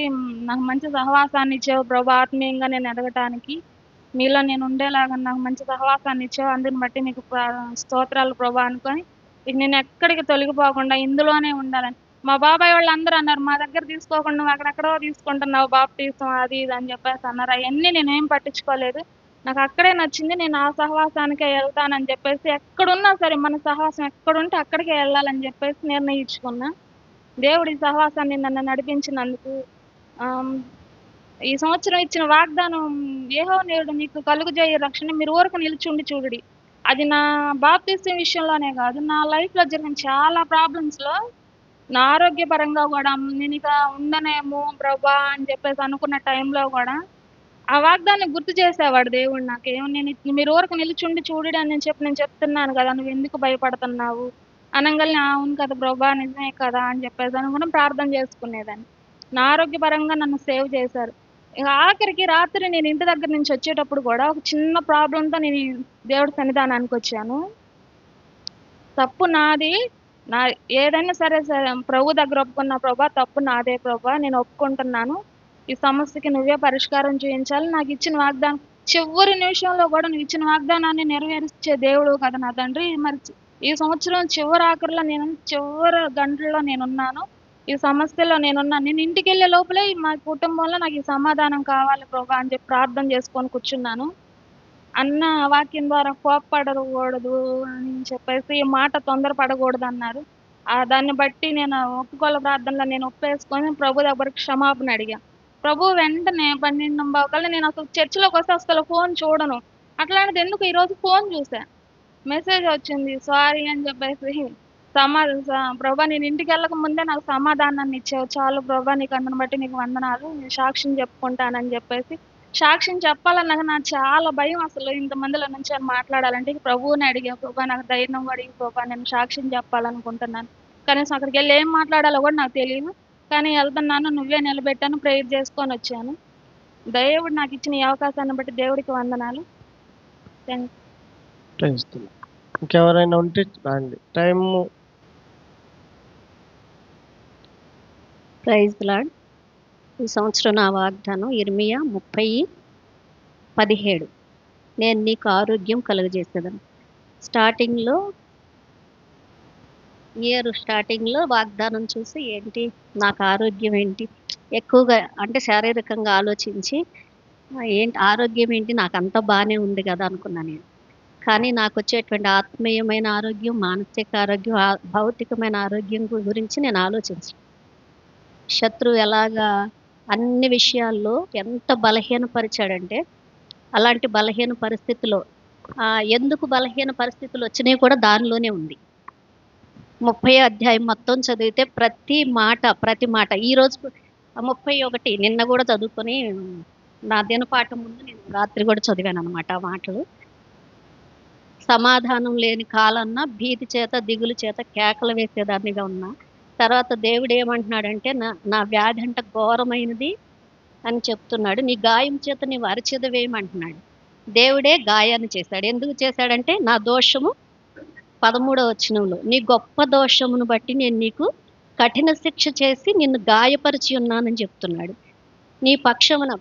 నాకు మంచి సహవాసాన్ని ఇచ్చావు ప్రభా, ఆత్మీయంగా నేను ఎదగటానికి మీలో నేను ఉండేలాగా నాకు మంచి సహవాసాన్ని ఇచ్చావు, అందుని బట్టి నీకు స్తోత్రాలు ప్రభా అనుకొని ఇక నేను ఎక్కడికి తొలగిపోకుండా ఇందులోనే ఉండాలని. మా బాబాయ్ వాళ్ళు అందరూ అన్నారు, మా దగ్గర తీసుకోకుండా నువ్వు అక్కడెక్కడో తీసుకుంటున్నావు బాప్టిజం అది ఇది అని చెప్పేసి అన్నారు. అవన్నీ నేనేం పట్టించుకోలేదు, నాకు అక్కడే నచ్చింది, నేను ఆ సహవాసానికే వెళ్తానని చెప్పేసి. ఎక్కడున్నా సరే మన సహవాసం ఎక్కడుంటే అక్కడికే వెళ్ళాలని చెప్పేసి నిర్ణయించుకున్నా. దేవుడి సహవాసాన్ని నన్ను నడిపించినందుకు, ఈ సంవత్సరం ఇచ్చిన వాగ్దానం, యెహోవా నేడు నీకు కలుగజేయ రక్షణ మీరు ఊరక నిలిచుండి చూడుడి. అది నా బాప్తిస్మం విషయంలోనే కాదు, నా లైఫ్లో జరిగిన చాలా ప్రాబ్లమ్స్లో, నా ఆరోగ్యపరంగా కూడా నేను ఇక ఉండనేమో ప్రభా అని చెప్పేసి అనుకున్న టైంలో కూడా ఆ వాగ్దాన్ని గుర్తు చేసేవాడు దేవుడు నాకేం. మీరు ఊరకు నిలిచుండి చూడుడి అని నేను చెప్తున్నాను కదా, నువ్వు ఎందుకు భయపడుతున్నావు అనంగానే అవును కదా ప్రభా, నిజమే కదా అని చెప్పేసి అనుకుని ప్రార్థన చేసుకునేదాన్ని. నా ఆరోగ్యపరంగా నన్ను సేవ్ చేశారు. ఇక ఆఖరికి రాత్రి నేను ఇంటి దగ్గర నుంచి వచ్చేటప్పుడు కూడా ఒక చిన్న ప్రాబ్లంతో నేను దేవుడి సన్నిధానానికి వచ్చాను. తప్పు నాది, నా ఏదైనా సరే ప్రభు దగ్గర ఒప్పుకున్న ప్రభా, తప్పు నాదే ప్రభా, నేను ఒప్పుకుంటున్నాను, ఈ సమస్యకి నువ్వే పరిష్కారం చూపించాలి, నాకు ఇచ్చిన వాగ్దానం చివరి నిమిషంలో కూడా నువ్వు ఇచ్చిన వాగ్దానాన్ని నెరవేర్చే దేవుడు కదా నా తండ్రి. మరి ఈ సంవత్సరం చివరి ఆఖరిలో చివరి గంటల్లో నేనున్నాను, ఈ సమస్యలో నేనున్నాను. నేను ఇంటికి వెళ్ళే లోపలే మా కుటుంబంలో నాకు ఈ సమాధానం కావాలి ప్రభా అని చెప్పి ప్రార్థన చేసుకొని కూర్చున్నాను. అన్న వాక్యం ద్వారా కోప్పడకూడదు అని చెప్పేసి, మాట తొందరపడకూడదు అన్నారు. దాన్ని బట్టి నేను ఒప్పుకోల ప్రార్థనలో నేను ఒప్పేసుకొని ప్రభు దగ్గర క్షమాపణ అడిగా. ప్రభు వెంటనే 12:15 నేను అసలు చర్చిలోకి వస్తే అసలు ఫోన్ చూడను, అట్లాంటిది ఎందుకు ఈరోజు ఫోన్ చూసా, మెసేజ్ వచ్చింది సారీ అని చెప్పేసి. ప్రభా, నేను ఇంటికి వెళ్ళక ముందే నాకు సమాధానాన్ని ఇచ్చావు, చాలు ప్రభా, నీకు అందుని బట్టి నీకు వందనాలు, నేను సాక్ష్యం చెప్పుకుంటానని చెప్పేసి. సాక్ష్యం చెప్పాలన్నాక నాకు చాలా భయం, అసలు ఇంతమందిలో నుంచి అని మాట్లాడాలంటే. ప్రభువుని అడిగా, ప్రభా నాకు ధైర్యం అడిగి ప్రభా, నేను సాక్ష్యం చెప్పాలనుకుంటున్నాను, కనీసం అక్కడికి వెళ్ళి ఏం మాట్లాడాలో కూడా నాకు తెలియదు, కానీ వెళ్తున్నాను, నువ్వే నిలబెట్టాను, ప్రేయర్ చేసుకొని వచ్చాను. దేవుడు నాకు ఇచ్చిన ఈ అవకాశాన్ని బట్టి దేవుడికి వందనాలు. ఇంకెవరైనా ఉంటే రండి. Time praise Lord. ఈ సంవత్సరం నా వాగ్దానం ఇర్మియా 30:17, నేను నీకు ఆరోగ్యం కలుగజేసేదను. ఇయర్ స్టార్టింగ్లో వాగ్దానం చూసి ఏంటి నాకు ఆరోగ్యం ఏంటి, ఎక్కువగా అంటే శారీరకంగా ఆలోచించి ఏంటి ఆరోగ్యం ఏంటి, నాకు అంతా బాగానే ఉంది కదా అనుకున్నాను నేను. కానీ నాకు వచ్చేటువంటి ఆత్మీయమైన ఆరోగ్యం, మానసిక ఆరోగ్యం, భౌతికమైన ఆరోగ్యం గురించి నేను ఆలోచించాను. శత్రువు ఎలాగా అన్ని విషయాల్లో ఎంత బలహీనపరిచాడంటే, అలాంటి బలహీన పరిస్థితిలో ఎందుకు బలహీన పరిస్థితులు వచ్చినాయి కూడా దానిలోనే ఉంది. 30 అధ్యాయం మొత్తం చదివితే ప్రతి మాట ఈరోజు 31 నిన్న కూడా చదువుకొని నా దినపాఠం ముందు నేను రాత్రి కూడా చదివాను అనమాట ఆ మాటలు. సమాధానం లేని కాలన్నా భీతి చేత దిగులు చేత కేకలు వేసేదాన్నిగా ఉన్నా. తర్వాత దేవుడు ఏమంటున్నాడంటే, నా వ్యాధి అంట ఘోరమైనది అని చెప్తున్నాడు, నీ గాయం చేత నీవు అరిచెదవేయమంటున్నాడు. దేవుడే గాయాన్ని చేశాడు. ఎందుకు చేశాడంటే నా దోషము 13వ వచనంలో, నీ గొప్ప దోషమును బట్టి నేను నీకు కఠిన శిక్ష చేసి నిన్ను గాయపరిచి ఉన్నానని చెప్తున్నాడు. నీ పక్షమున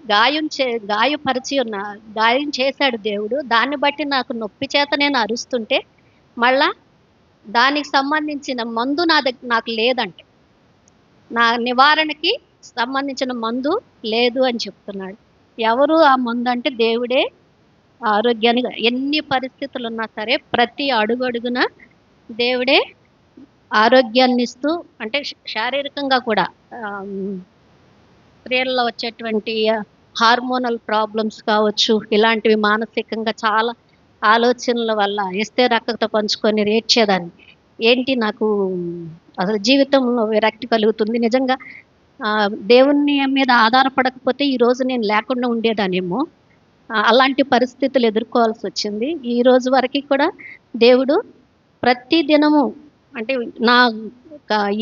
గాయం చేశాడు దేవుడు. దాన్ని బట్టి నాకు నొప్పి చేత నేను అరుస్తుంటే మళ్ళా దానికి సంబంధించిన మందు నాకు లేదంట. నా నివారణకి సంబంధించిన మందు లేదు అని చెప్తున్నాడు. ఎవరు ఆ మందు అంటే దేవుడే ఆరోగ్యాన్ని. ఎన్ని పరిస్థితులు ఉన్నా సరే ప్రతి అడుగడుగున దేవుడే ఆరోగ్యాన్ని ఇస్తూ, అంటే శారీరకంగా కూడా స్త్రీలలో వచ్చేటువంటి హార్మోనల్ ప్రాబ్లమ్స్ కావచ్చు, ఇలాంటివి మానసికంగా చాలా ఆలోచనల వల్ల ఎస్తేరు అక్కతో పంచుకొని ఏడ్చేదాన్ని. ఏంటి నాకు అసలు జీవితంలో విరక్తి కలుగుతుంది నిజంగా. దేవుని మీద ఆధారపడకపోతే ఈరోజు నేను లేకుండా ఉండేదానేమో. అలాంటి పరిస్థితులు ఎదుర్కోవాల్సి వచ్చింది. ఈ రోజు వరకు కూడా దేవుడు ప్రతి దినము, అంటే నా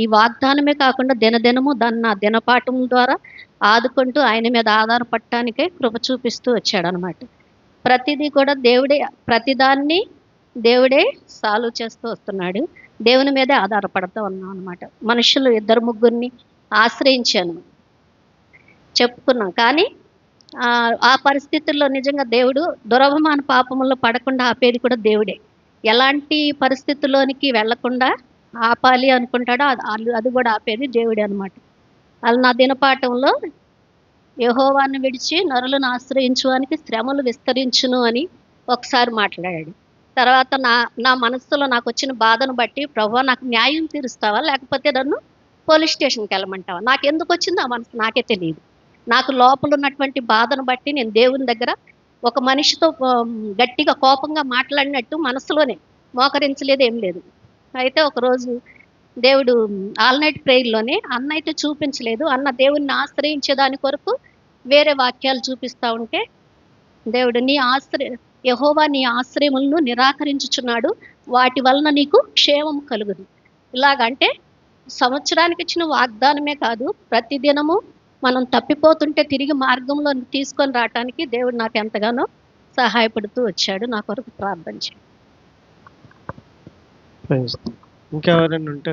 ఈ వాగ్దానమే కాకుండా దినదినము దాన్ని నా దినపాఠం ద్వారా ఆదుకుంటూ ఆయన మీద ఆధారపడటానికే కృప చూపిస్తూ వచ్చాడనమాట. ప్రతిదీ కూడా దేవుడే, ప్రతిదాన్ని దేవుడే సాల్వ్ చేస్తూ వస్తున్నాడు. దేవుని మీదే ఆధారపడుతూ ఉన్నాం అనమాట. మనుషులు 2-3 ఆశ్రయించాను చెప్పుకున్నాం, కానీ ఆ పరిస్థితుల్లో నిజంగా దేవుడు దురవమాన పాపముల్లో పడకుండా ఆపేది కూడా దేవుడే. ఎలాంటి పరిస్థితుల్లోనికి వెళ్లకుండా ఆపాలి అనుకుంటాడో అది కూడా ఆపేది దేవుడే అనమాట. అది నా దినపాఠంలో యెహోవాను విడిచి నరులను ఆశ్రయించువానికి శ్రమలు విస్తరించును అని ఒకసారి మాట్లాడాడు. తర్వాత నా మనస్సులో నాకు వచ్చిన బాధను బట్టి, ప్రభువా నాకు న్యాయం తీరుస్తావా లేకపోతే నన్ను పోలీస్ స్టేషన్కి వెళ్ళమంటావా? నాకు ఎందుకు వచ్చిందో ఆ మనసు నాకే తెలియదు. నాకు లోపల ఉన్నటువంటి బాధను బట్టి నేను దేవుని దగ్గర ఒక మనిషితో గట్టిగా కోపంగా మాట్లాడినట్టు మనసులోనే మోకరించలేదు, ఏం లేదు. అయితే ఒకరోజు దేవుడు ఆల్ నైట్ ప్రేయర్లోనే అన్న అయితే చూపించలేదు, అన్న దేవుణ్ణి ఆశ్రయించే దాని కొరకు వేరే వాక్యాలు చూపిస్తూ ఉంటే దేవుడు యెహోవా నీ ఆశ్రయములను నిరాకరించుచున్నాడు, వాటి వలన నీకు క్షేమం కలుగుదు. ఇలాగంటే సంవత్సరానికి ఇచ్చిన వాగ్దానమే కాదు, ప్రతిదినము మనం తప్పిపోతుంటే తిరిగి మార్గంలో తీసుకొని రావటానికి దేవుడు నాకు ఎంతగానో సహాయపడుతూ వచ్చాడు. నా కొరకు ప్రార్థన చేయండి. ఇంకెవరైనా ఉంటే